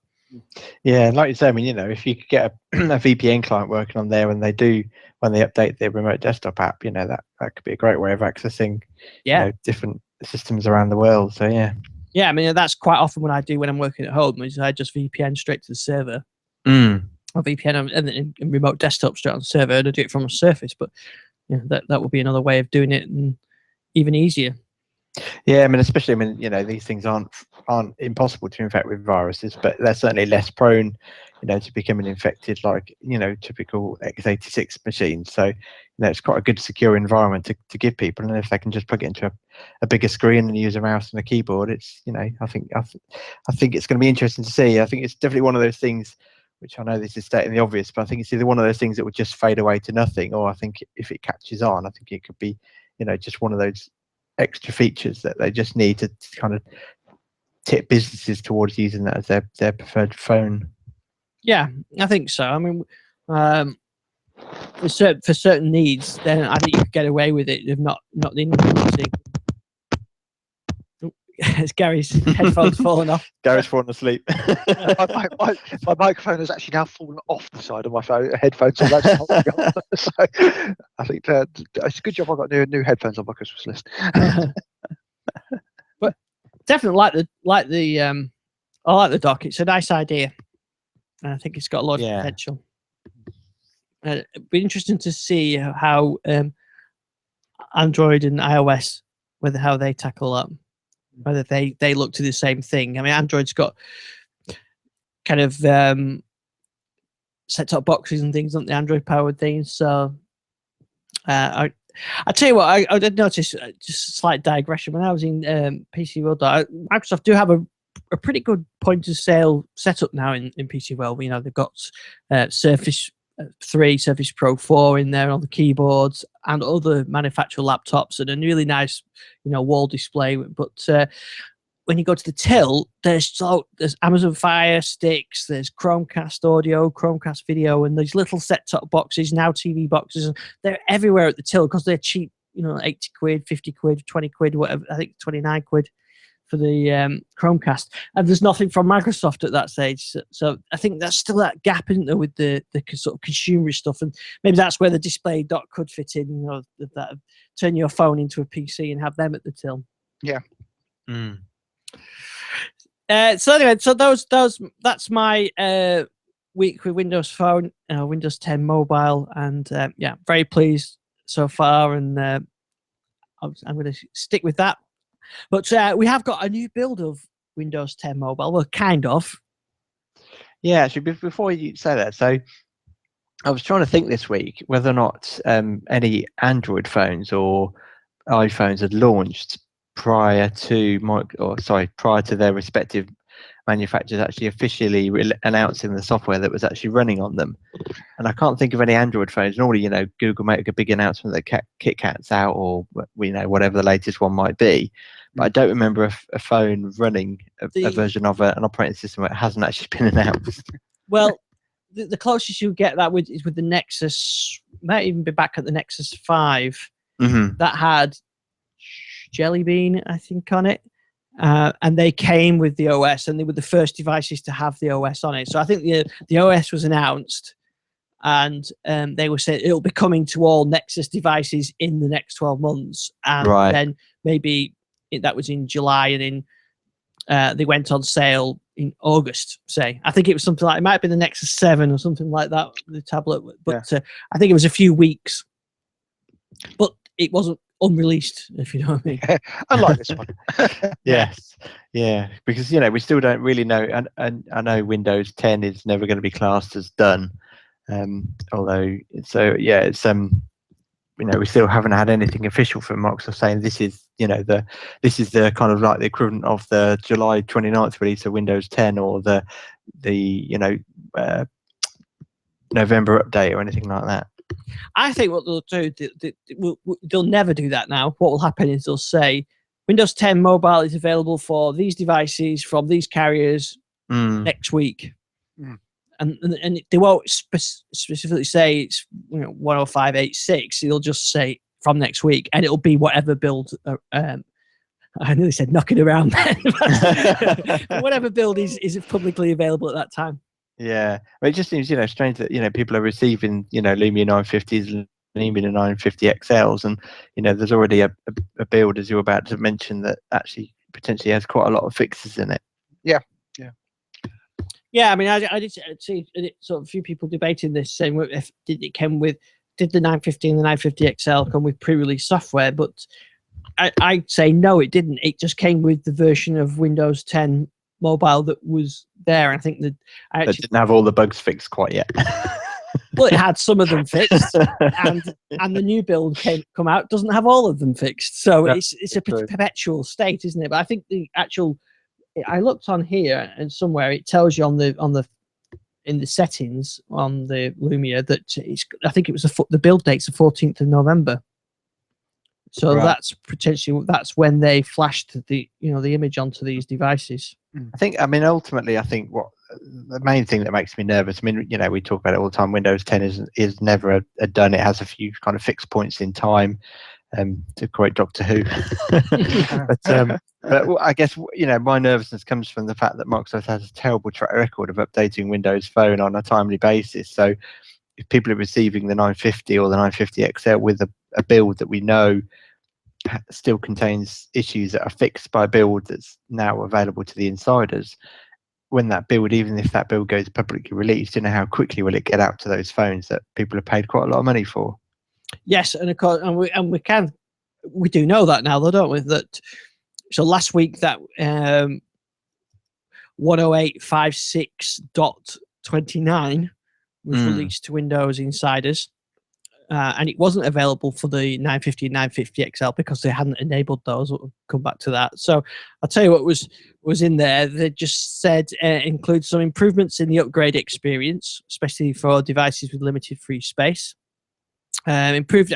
Yeah, and like you say, I mean, if you could get a VPN client working on there when they update their remote desktop app, that could be a great way of accessing different systems around the world. So yeah. Yeah, I mean that's quite often what I do when I'm working at home. Is I just VPN straight to the server, or VPN and remote desktop straight on the server, and I do it from a Surface. But yeah, that would be another way of doing it, and even easier. Yeah, I mean, especially, I mean, these things aren't impossible to infect with viruses, but they're certainly less prone, to becoming infected like, typical x86 machines. So, it's quite a good secure environment to give people. And if they can just plug it into a bigger screen and use a mouse and a keyboard, it's, I think it's going to be interesting to see. I think it's definitely one of those things, which I know this is stating the obvious, but I think it's either one of those things that would just fade away to nothing, or I think if it catches on, I think it could be, just one of those extra features that they just need to kind of tip businesses towards using that as their preferred phone. Yeah, I think so. I mean, for certain needs, then I think you could get away with it if not the inconvenience. It's Gary's headphones falling off. Gary's falling asleep. my microphone has actually now fallen off the side of my headphones. So that's so I think it's a good job I got new headphones on my Christmas list. But definitely like the I like the dock. It's a nice idea, and I think it's got a lot of potential. It'd be interesting to see how Android and iOS, how they tackle that. Whether they look to the same thing. I mean, Android's got kind of set-top boxes and things on the Android-powered things. So I tell you what, I did notice just a slight digression when I was in PC World. Microsoft do have a pretty good point-of-sale setup now in PC World. They've got Surface 3, Surface Pro 4 in there on the keyboards, and other manufacturer laptops, and a really nice, wall display. But when you go to the till, there's Amazon Fire Sticks, there's Chromecast audio, Chromecast video, and these little set-top boxes, now TV boxes, and they're everywhere at the till because they're cheap. 80 quid, 50 quid, 20 quid, whatever. I think 29 quid for the Chromecast, and there's nothing from Microsoft at that stage. So I think that's still that gap, isn't there, with the sort of consumer stuff, and maybe that's where the display dock could fit in. That turn your phone into a PC and have them at the till. Yeah. So anyway, that's my week with Windows Phone, Windows 10 Mobile, and very pleased so far, and I'm going to stick with that. But we have got a new build of Windows 10 Mobile. Well, kind of. Yeah, actually, before you say that, so I was trying to think this week whether or not any Android phones or iPhones had launched prior to their respective manufacturers actually officially announcing the software that was actually running on them. And I can't think of any Android phones. Normally, Google make a big announcement that KitKat's out, or whatever the latest one might be. But I don't remember a phone running a version of an operating system where it hasn't actually been announced. Well, the closest you get that with is with the Nexus. Might even be back at the Nexus 5 that had Jelly Bean, I think, on it. And they came with the OS, and they were the first devices to have the OS on it. So I think the OS was announced, and they were saying it'll be coming to all Nexus devices in the next 12 months. And then maybe that was in July, and they went on sale in August, say. I think it was something like, it might be the Nexus 7 or something like that, the tablet. But I think it was a few weeks. But it wasn't unreleased, if you know what I mean. Unlike this one. Yes, yeah, because we still don't really know, and I know Windows 10 is never going to be classed as done, although it's we still haven't had anything official from Microsoft saying this is the kind of like the equivalent of the July 29th release of Windows 10, or the November update or anything like that. I think what they'll do, they'll never do that now. What will happen is they'll say Windows 10 Mobile is available for these devices from these carriers next week. And they won't specifically say it's 10586. They'll just say from next week, and it'll be whatever build. I nearly said knocking around then. Whatever build is publicly available at that time. Yeah, well, it just seems strange that people are receiving Lumia 950s and even the 950 XLs, and there's already a build, as you're about to mention, that actually potentially has quite a lot of fixes in it. Yeah, I mean, I did see sort of a few people debating this, saying if did the 950 and the 950 XL come with pre-release software, but I'd say no, it didn't. It just came with the version of Windows 10 Mobile that was there. I think that that didn't have all the bugs fixed quite yet. Well, it had some of them fixed, and the new build come out doesn't have all of them fixed. So it's a perpetual state, isn't it? But I think the actual, I looked on here and somewhere it tells you in the settings on the Lumia that I think it was the build date's the 14th of November. So that's when they flashed the image onto these devices. Ultimately, I think what the main thing that makes me nervous. We talk about it all the time. Windows 10 is never a done. It has a few kind of fixed points in time. To quote Doctor Who. but I guess my nervousness comes from the fact that Microsoft has a terrible track record of updating Windows Phone on a timely basis. So if people are receiving the 950 or the 950 XL with a build that we know still contains issues that are fixed by a build that's now available to the insiders, when that build, even if that build goes publicly released, how quickly will it get out to those phones that people have paid quite a lot of money for? Yes, and of course, we do know that now, though, don't we? So last week that 108.56.29 was released to Windows insiders, and it wasn't available for the 950 and 950 XL because they hadn't enabled those. We'll come back to that. So I'll tell you what was in there. They just said include some improvements in the upgrade experience, especially for devices with limited free space. Improved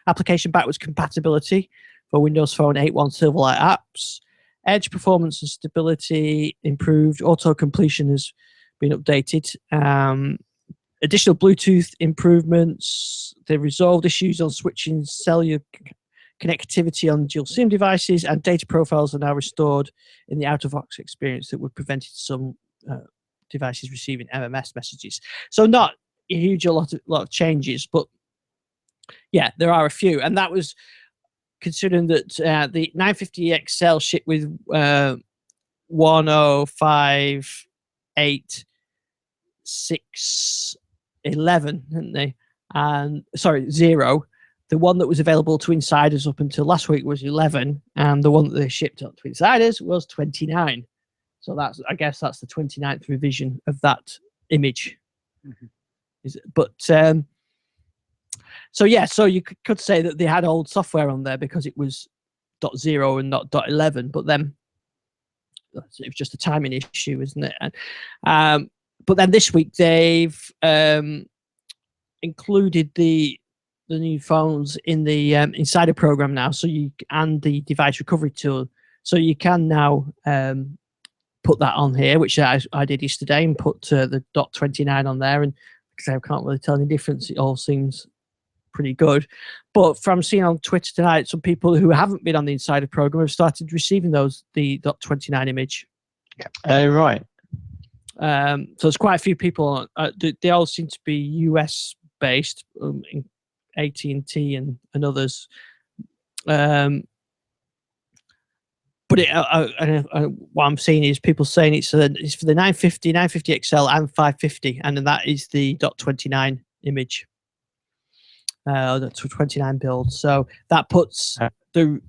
application backwards compatibility for Windows Phone 8.1 Silverlight apps. Edge performance and stability improved. Auto completion has been updated. Additional Bluetooth improvements. They resolved issues on switching cellular connectivity on dual SIM devices, and data profiles are now restored in the out-of-box experience that would prevented some devices receiving MMS messages. So not a lot of changes, but yeah, there are a few, and that was considering that the 950 XL shipped with 105.8.6.11, didn't they? And sorry, 0. The one that was available to insiders up until last week was 11, and the one that they shipped up to insiders was 29. So I guess that's the 29th revision of that image. But so yeah, so you could say that they had old software on there because it was .0 and not .11, but then it was just a timing issue, isn't it? And, but then this week they've included the new phones in the Insider program now, and the device recovery tool, so you can now put that on here, which I did yesterday, and put the .29 on there, and because I can't really tell any difference, it all seems pretty good. But from seeing on Twitter tonight, some people who haven't been on the Insider program have started receiving the .29 image. Oh, right. So there's quite a few people. They all seem to be US based, AT&T and others. But what I'm seeing is people saying it's for the 950, 950 XL, and 550, and then that is the .29 image. The 29 build. So that puts the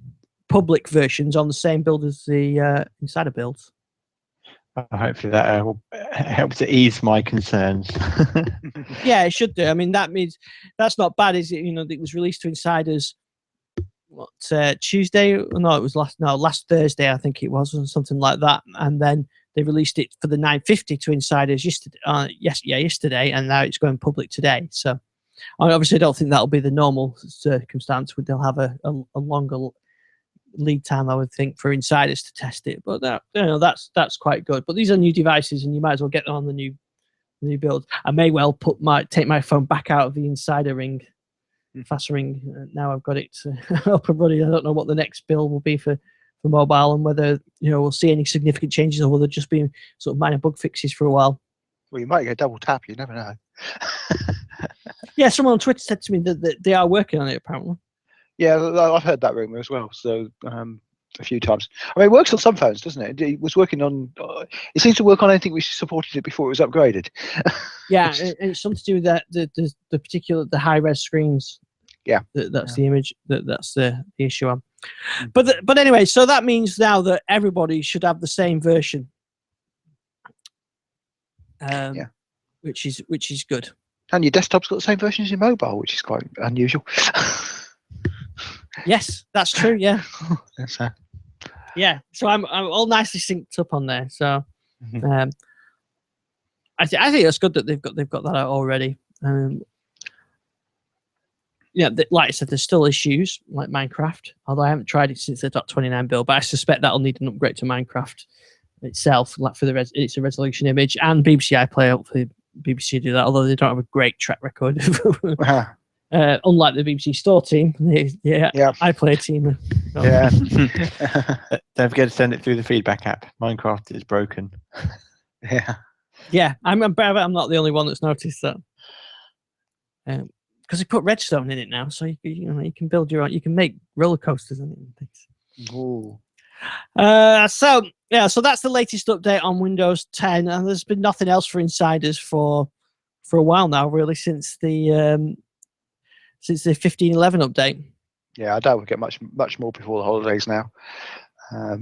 public versions on the same build as the Insider builds. Hopefully that will help to ease my concerns. Yeah, it should do. I mean, that means that's not bad, is it? It was released to insiders. Tuesday? No, it was last Thursday, I think it was, or something like that. And then they released it for the 950 to insiders yesterday, and now it's going public today. So I obviously don't think that'll be the normal circumstance. They'll have a longer lead time, I would think, for insiders to test it. But that's quite good. But these are new devices, and you might as well get them on the new build. I may well take my phone back out of the Insider ring, fast ring. Now I've got it up and running. I don't know what the next build will be for mobile, and whether we'll see any significant changes, or will there just be sort of minor bug fixes for a while. Well, you might get double tap. You never know. Yeah, someone on Twitter said to me that they are working on it apparently. Yeah, I've heard that rumor as well. So a few times. I mean, it works on some phones, doesn't it? It was working on. It seems to work on anything which supported it before it was upgraded. Yeah, it's something to do with that the particular the high res screens. Yeah, that's the image that's the issue on. But anyway, so that means now that everybody should have the same version. Which is good. And your desktop's got the same version as your mobile, which is quite unusual. Yes, that's true. Yeah. That's Yeah. So I'm all nicely synced up on there. So I think it's good that they've got that out already. Yeah, like I said, there's still issues like Minecraft, although I haven't tried it since the .29 build, but I suspect that'll need an upgrade to Minecraft itself, like for it's a resolution image, and BBC iPlayer. Hopefully BBC do that, although they don't have a great track record. Unlike the BBC Store team, iPlayer team. Yeah. Don't forget to send it through the feedback app. Minecraft is broken. Yeah. Yeah, I'm not the only one that's noticed that. Because they put redstone in it now, so you can build your own. You can make roller coasters and things. Ooh. So that's the latest update on Windows 10, and there's been nothing else for insiders for a while now, really, since the 15.11 update. Yeah, I doubt we'll get much more before the holidays now. But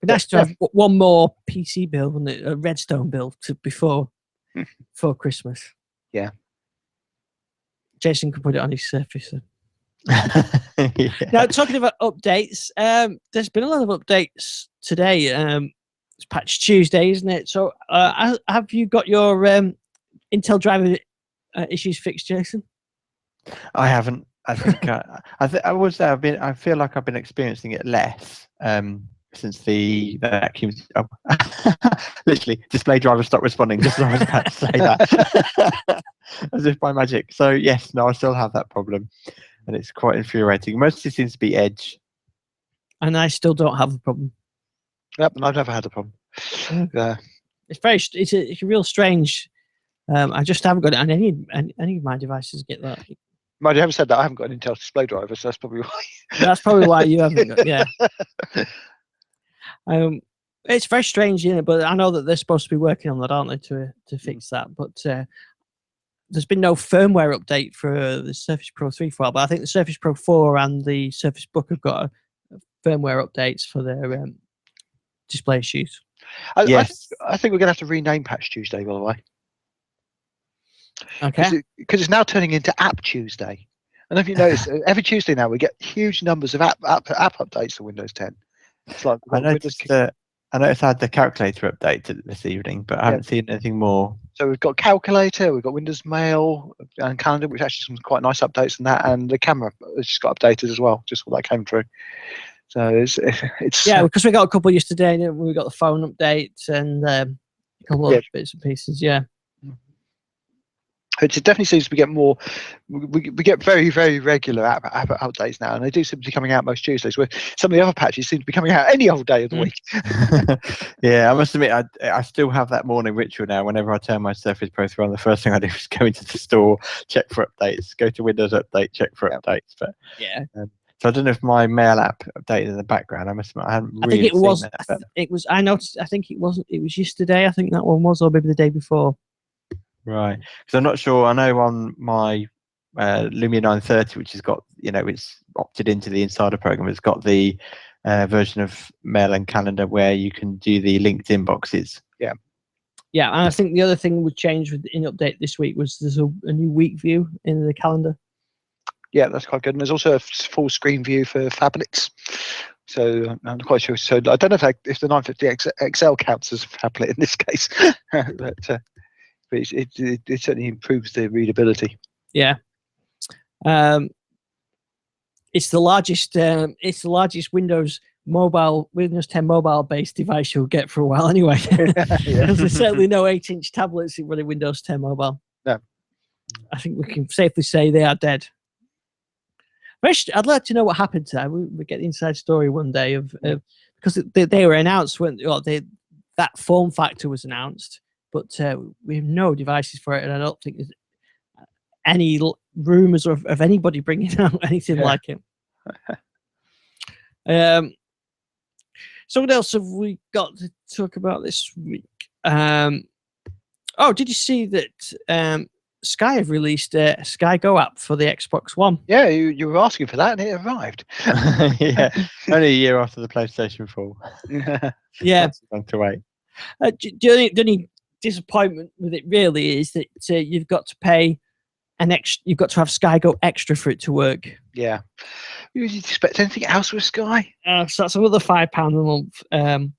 nice to have one more PC build, wasn't it? A redstone build before Christmas. Yeah. Jason can put it on his Surface. Yeah. Now, talking about updates, there's been a lot of updates today. It's Patch Tuesday, isn't it? So, have you got your Intel driver issues fixed, Jason? I haven't. I think I feel like I've been experiencing it less since the vacuum. Oh, literally, display driver stopped responding just as I was about to say that, as if by magic. So yes, no, I still have that problem, and it's quite infuriating. Mostly seems to be Edge, and I still don't have the problem. Yep, and I've never had a problem. Yeah, it's a real strange. I just haven't got it on any of my devices. Get that. Mind you, having said that, I haven't got an Intel display driver, so that's probably why. That's probably why you haven't got. Yeah. It's very strange, isn't it? But I know that they're supposed to be working on that, aren't they, to fix that? But there's been no firmware update for the Surface Pro 3 for a while. But I think the Surface Pro 4 and the Surface Book have got firmware updates for their display issues. Yes. I think we're going to have to rename Patch Tuesday, by the way. Okay. Because it's now turning into App Tuesday. And if you notice, every Tuesday now we get huge numbers of app updates for Windows 10. It's like I noticed I had the calculator update this evening, but I haven't seen anything more. So we've got calculator, we've got Windows Mail and Calendar, which actually some quite nice updates on that, and the camera has just got updated as well, just what that came through. So it's yeah, because we got a couple yesterday, and we got the phone update and a couple of bits and pieces. Yeah. It definitely seems to get more. We get very, very regular app updates now, and they do seem to be coming out most Tuesdays. Where some of the other patches seem to be coming out any old day of the week. Yeah, I must admit, I still have that morning ritual now. Whenever I turn my Surface Pro 3 on, the first thing I do is go into the store, check for updates, go to Windows Update, check for updates. But yeah. So I don't know if my Mail app updated in the background. I must admit, I hadn't really. I think it was. That, it was. I noticed. I think it wasn't. It was yesterday. I think that one was, or maybe the day before. Right, because I'm not sure. I know on my Lumia 930, which has got, it's opted into the Insider program. It's got the version of Mail and Calendar where you can do the linked inboxes. Yeah, yeah, and I think the other thing would change in update this week was there's a new week view in the calendar. Yeah, that's quite good. And there's also a full screen view for Phablet. So I'm not quite sure. So I don't know if the 950 XL counts as Phablet in this case, but it certainly improves the readability. Yeah, it's the largest. It's the largest Windows 10 mobile based device you'll get for a while anyway. There's certainly no 8-inch tablets running Windows 10 mobile. No, I think we can safely say they are dead. I'd like to know what happened to that. We get the inside story one day of because they were announced when that form factor was announced, but we have no devices for it, and I don't think any rumors of anybody bringing out anything like it. So what else have we got to talk about this week? Did you see that Sky have released a Sky Go app for the Xbox One? Yeah, you were asking for that, and it arrived. Yeah, only a year after the PlayStation 4. Yeah. That's long to wait. The only disappointment with it really is that you've got to pay you've got to have Sky Go Extra for it to work. Yeah. You expect anything else with Sky? So that's another £5 a month.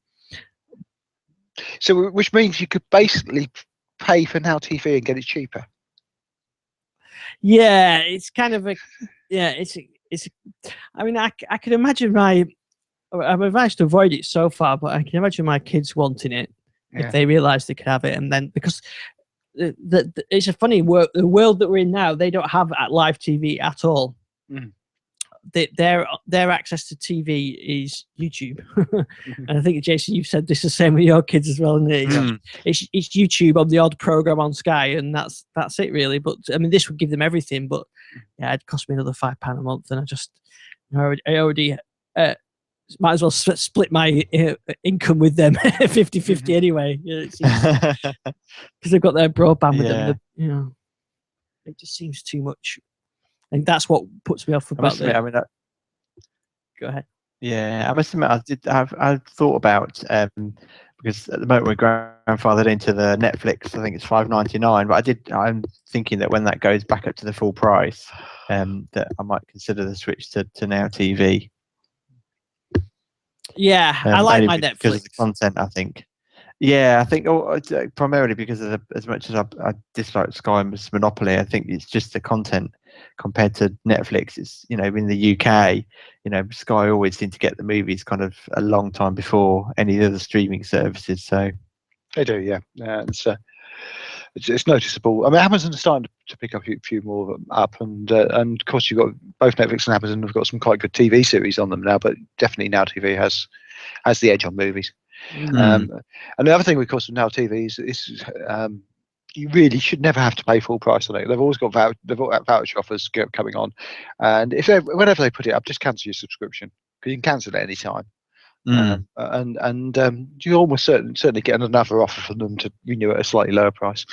So, which means you could basically pay for Now TV and get it cheaper. Yeah, it's kind of I mean, I can imagine I've managed to avoid it so far, but I can imagine my kids wanting it if they realise they could have it, and then because it's a funny world, the world that we're in now, they don't have live TV at all. Their access to TV is YouTube. And I think, Jason, you've said this the same with your kids as well, isn't it? It's YouTube on the odd program on Sky, and that's it really. But I mean, this would give them everything, but yeah, it'd cost me another £5 a month, and I already might as well split my income with them 50-50 anyway, because they've got their broadband with them. It just seems too much. And that's what puts me off about it. Go ahead. Yeah, I must admit, I've thought about because at the moment we're grandfathered into the Netflix. I think it's $5.99, but I'm thinking that when that goes back up to the full price, that I might consider the switch to Now TV. Yeah, I like my Netflix because of the content. I think. Yeah, I think primarily because of as much as I dislike Sky's monopoly, I think it's just the content compared to Netflix. It's, in the UK, Sky always seem to get the movies kind of a long time before any other streaming services. So they do, yeah. It's noticeable. I mean, Amazon's starting to pick up a few more of them up, and of course you've got both Netflix and Amazon have got some quite good TV series on them now, but definitely Now TV has the edge on movies. And the other thing, of course, with Now TV is you really should never have to pay full price on it. They've always got voucher offers coming on, and whenever they put it up, just cancel your subscription, because you can cancel it any time. And you almost certainly get another offer from them to renew at a slightly lower price.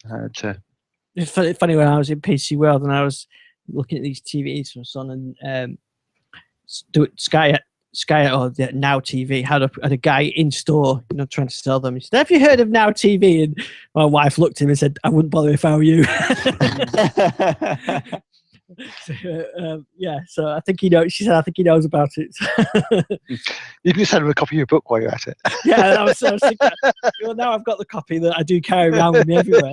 It's funny when I was in PC World and I was looking at these TVs from Son, and Sky or Now TV had a guy in store, trying to sell them. He said, "Have you heard of Now TV?" And my wife looked at him and said, "I wouldn't bother if I were you." So I think he knows. She said, "I think he knows about it." You can send him a copy of your book while you're at it. Yeah, I was thinking, well, now I've got the copy that I do carry around with me everywhere.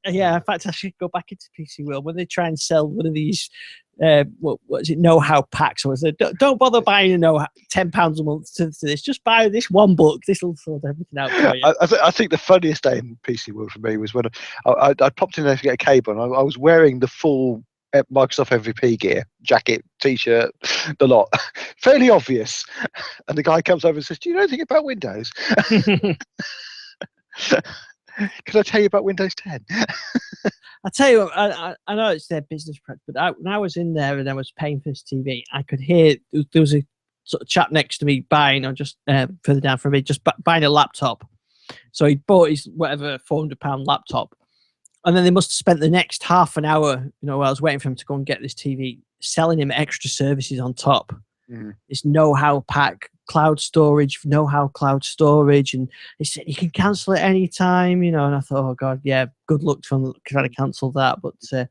Yeah. In fact, I should go back into PC World when they try and sell one of these. What is it? Know-how packs, or is it? Don't bother buying £10 a month to this. Just buy this one book. This will sort everything out for you. I think the funniest day in PC World for me was when I popped in there to get a cable, and I was wearing the full Microsoft MVP gear, jacket, t-shirt, the lot, fairly obvious. And the guy comes over and says, "Do you know anything about Windows?" Can I tell you about Windows 10? I tell you what, I know it's their business practice, but when I was in there and I was paying for this TV, I could hear there was a sort of chap next to me buying, or just further down from me, just buying a laptop. So he bought his whatever £400 laptop, and then they must have spent the next half an hour, while I was waiting for him to go and get this TV, selling him extra services on top. This know-how pack, cloud storage, know-how cloud storage, and they said you can cancel it anytime, and I thought, oh god, yeah, good luck trying to cancel that. But I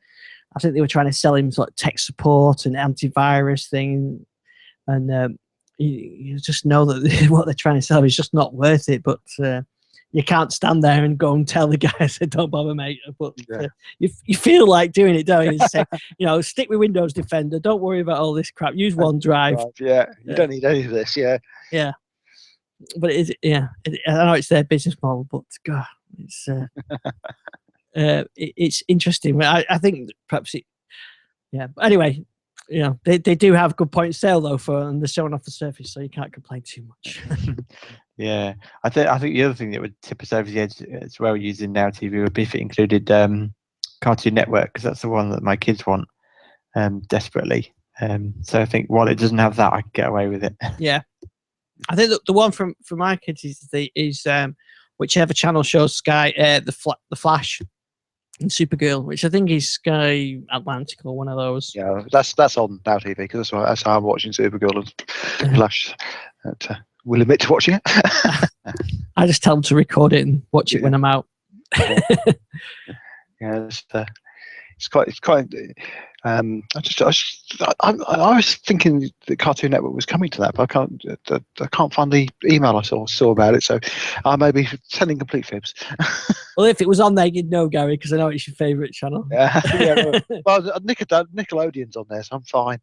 think they were trying to sell him sort of tech support and antivirus thing, and you just know that what they're trying to sell is just not worth it. But you can't stand there and go and tell the guy, I said, "Don't bother, mate." But you feel like doing it, don't you? Say, stick with Windows Defender. Don't worry about all this crap. Use OneDrive. Yeah, you don't need any of this. Yeah. But I know it's their business model, but God, it's interesting. I think perhaps it. Yeah. But anyway, they do have good point of sale though and they're showing off the surface, so you can't complain too much. Yeah, I think the other thing that would tip us over the edge as well using Now TV would be if it included Cartoon Network, because that's the one that my kids want desperately. So I think while it doesn't have that, I can get away with it. Yeah, I think the one for my kids is whichever channel shows Sky the Flash and Supergirl, which I think is Sky Atlantic or one of those. Yeah, that's on Now TV because that's how I'm watching Supergirl and Flash. We'll admit to watching it. I just tell them to record it and watch it when I'm out. Yeah, it's quite. I was thinking the Cartoon Network was coming to that, but I can't find the email I saw about it. So I may be sending complete fibs. Well, if it was on there, you'd know, Gary, because I know it's your favourite channel. Yeah, well, Nickelodeon's on there, so I'm fine.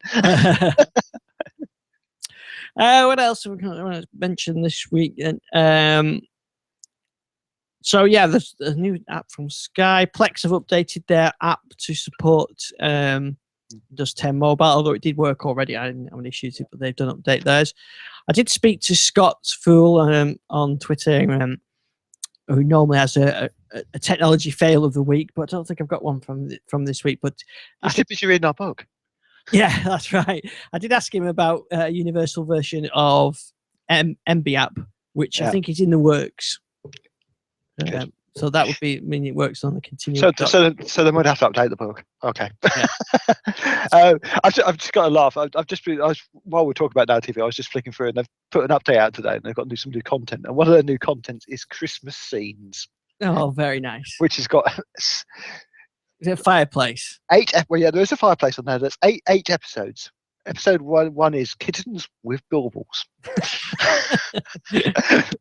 What else have we got to mention this week? So yeah, there's a new app from Sky. Plex have updated their app to support Windows 10 Mobile, although it did work already. I didn't have any issues, but they've done update theirs. I did speak to Scott Fool on Twitter, who normally has a technology fail of the week, but I don't think I've got one from this week. But He's too busy reading our book. Yeah, that's right. I did ask him about a universal version of MB app, which I think is in the works. So that would mean it works on the continuum. So they might have to update the book. Okay. Yeah. I've just got to laugh. While we're talking about Now TV, I was just flicking through and they've put an update out today and they've got some new content. And one of their new content is Christmas scenes. Oh, very nice. Which has got is it a fireplace? 8. Well, yeah, there is a fireplace on there. There's eight episodes. Episode one is kittens with baubles.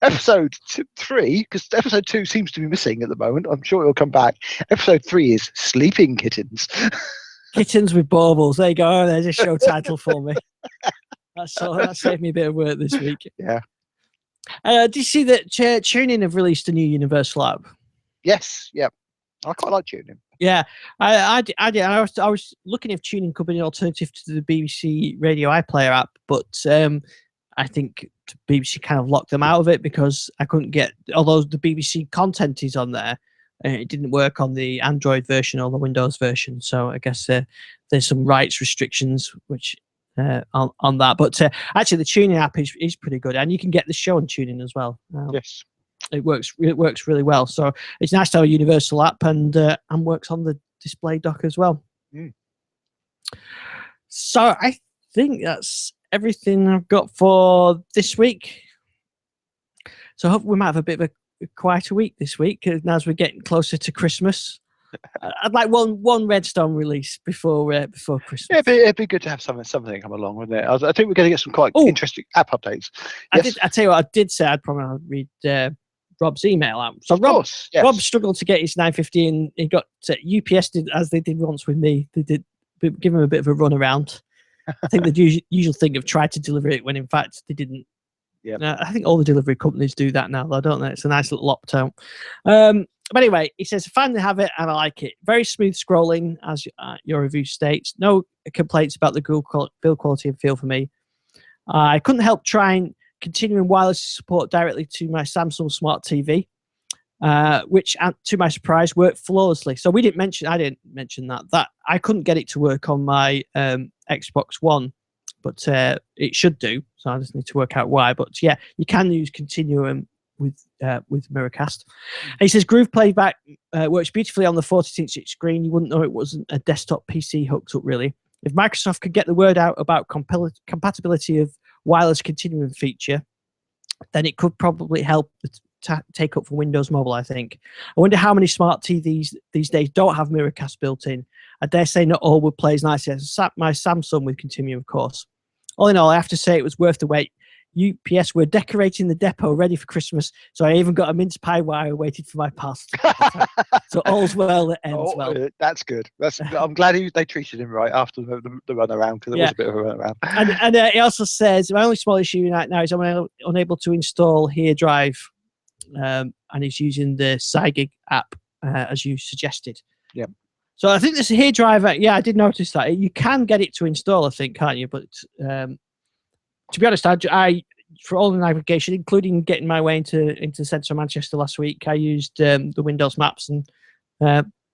Episode 3, because episode 2 seems to be missing at the moment. I'm sure it'll come back. Episode 3 is sleeping kittens. Kittens with baubles. There you go. There's a show title for me. That saved me a bit of work this week. Yeah. Did you see that TuneIn have released a new Universal app? Yes. Yeah. I quite like TuneIn. Yeah, I did. I was looking if TuneIn could be an alternative to the BBC Radio iPlayer app, but I think the BBC kind of locked them out of it because I couldn't get, although the BBC content is on there, it didn't work on the Android version or the Windows version. So I guess there's some rights restrictions which on that. But actually, the TuneIn app is pretty good, and you can get the show on TuneIn as well. Yes. It works really well. So it's nice to have a universal app and works on the display dock as well. Mm. So I think that's everything I've got for this week. So I hope we might have a bit of a quieter week this week as we're getting closer to Christmas. I'd like one Redstone release before Christmas. Yeah, it'd be good to have something come along, wouldn't it? I think we're going to get some quite interesting app updates. Yes. I tell you what, I did say I'd probably read Rob's email out. So Rob struggled to get his 950 and he got UPS did as they did once with me. They did give him a bit of a run around. I think the usual thing of try to deliver it when in fact they didn't. Yeah, I think all the delivery companies do that now, though, don't they? It's a nice little opt-out. But anyway, he says, I finally have it and I like it. Very smooth scrolling, as your review states. No complaints about the build quality and feel for me. I couldn't help trying continuing wireless support directly to my Samsung Smart TV, which, to my surprise, worked flawlessly. So I didn't mention that I couldn't get it to work on my Xbox One, but it should do. So I just need to work out why. But yeah, you can use Continuum with Miracast. And he says Groove Playback works beautifully on the 42-inch screen. You wouldn't know it wasn't a desktop PC hooked up, really. If Microsoft could get the word out about compatibility of wireless Continuum feature, then it could probably help take up for Windows Mobile, I think. I wonder how many smart TVs these days don't have Miracast built in. I dare say not all would play as nicely as my Samsung with Continuum, of course. All in all, I have to say it was worth the wait. UPS were decorating the depot ready for Christmas, so I even got a mince pie while I waited for my parcel. So all's well that ends well. That's good. I'm glad they treated him right after the run around, because it was a bit of a run around. And he also says, my only small issue right now is I'm unable to install Here Drive, and he's using the Cygig app as you suggested. Yeah. So I think this hair driver. Yeah, I did notice that you can get it to install. I think, can't you? But to be honest, I for all the navigation, including getting my way into central Manchester last week, I used the Windows Maps and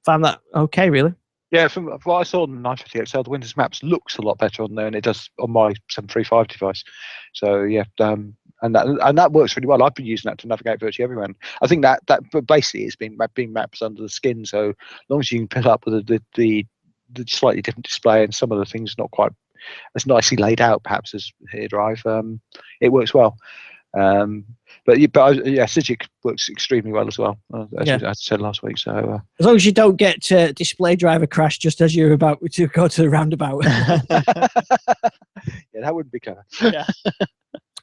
found that okay, really. Yeah, from what I saw on the 950 XL, the Windows Maps looks a lot better on there than it does on my 735 device. So yeah, and that works really well. I've been using that to navigate virtually everywhere. And I think that basically is being maps under the skin. So as long as you can put up with the slightly different display and some of the things not quite as nicely laid out, perhaps as Here Drive, it works well. But Cydic works extremely well as well, as I said last week. So as long as you don't get display driver crash just as you're about to go to the roundabout. Yeah, that wouldn't be clever. Yeah.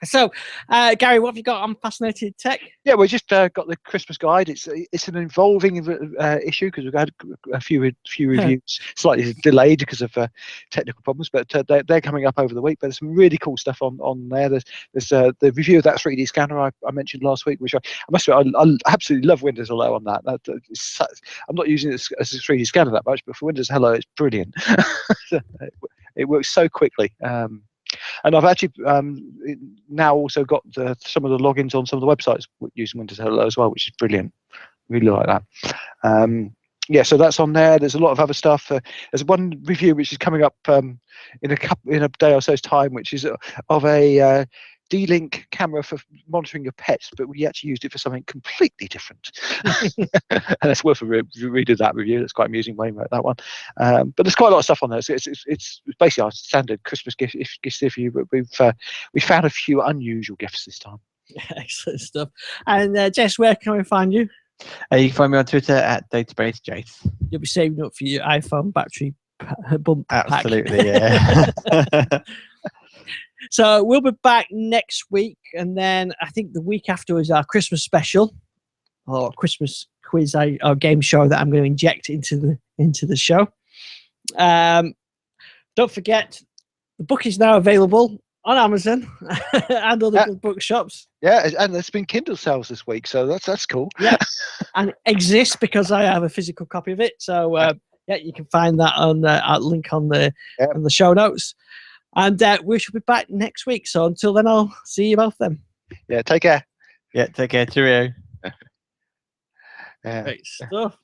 So, Gary, what have you got on Fascinated Tech? Yeah, we just got the Christmas guide. It's an involving issue because we've had a few reviews slightly delayed because of technical problems, but they're coming up over the week. But there's some really cool stuff on there. There's the review of that 3D scanner I mentioned last week, which I must admit I absolutely love Windows Hello on that. I'm not using it as a 3D scanner that much, but for Windows Hello, it's brilliant. It works so quickly. And I've actually now also got some of the logins on some of the websites using Windows Hello as well, which is brilliant. Really like that. So that's on there. There's a lot of other stuff. There's one review which is coming up in a day or so's time, which is of a D-Link camera for monitoring your pets, but we actually used it for something completely different. And it's worth a read of that review. That's quite amusing. Wayne wrote that one. But there's quite a lot of stuff on there. So it's basically our standard Christmas gift review, but we found a few unusual gifts this time. Excellent stuff. And Jess, where can we find you? You can find me on Twitter at Database Jace. You'll be saving up for your iPhone battery bump pack. Absolutely, yeah. So we'll be back next week, and then I think the week after is our Christmas special or Christmas quiz or game show that I'm going to inject into the show. Don't forget, the book is now available on Amazon and other good bookshops. Yeah, and there's been Kindle sales this week, so that's cool. Yeah, and it exists because I have a physical copy of it. So you can find that on our link on the show notes. And we shall be back next week. So until then, I'll see you both then. Yeah, take care. Yeah, take care. Cheerio. Great stuff.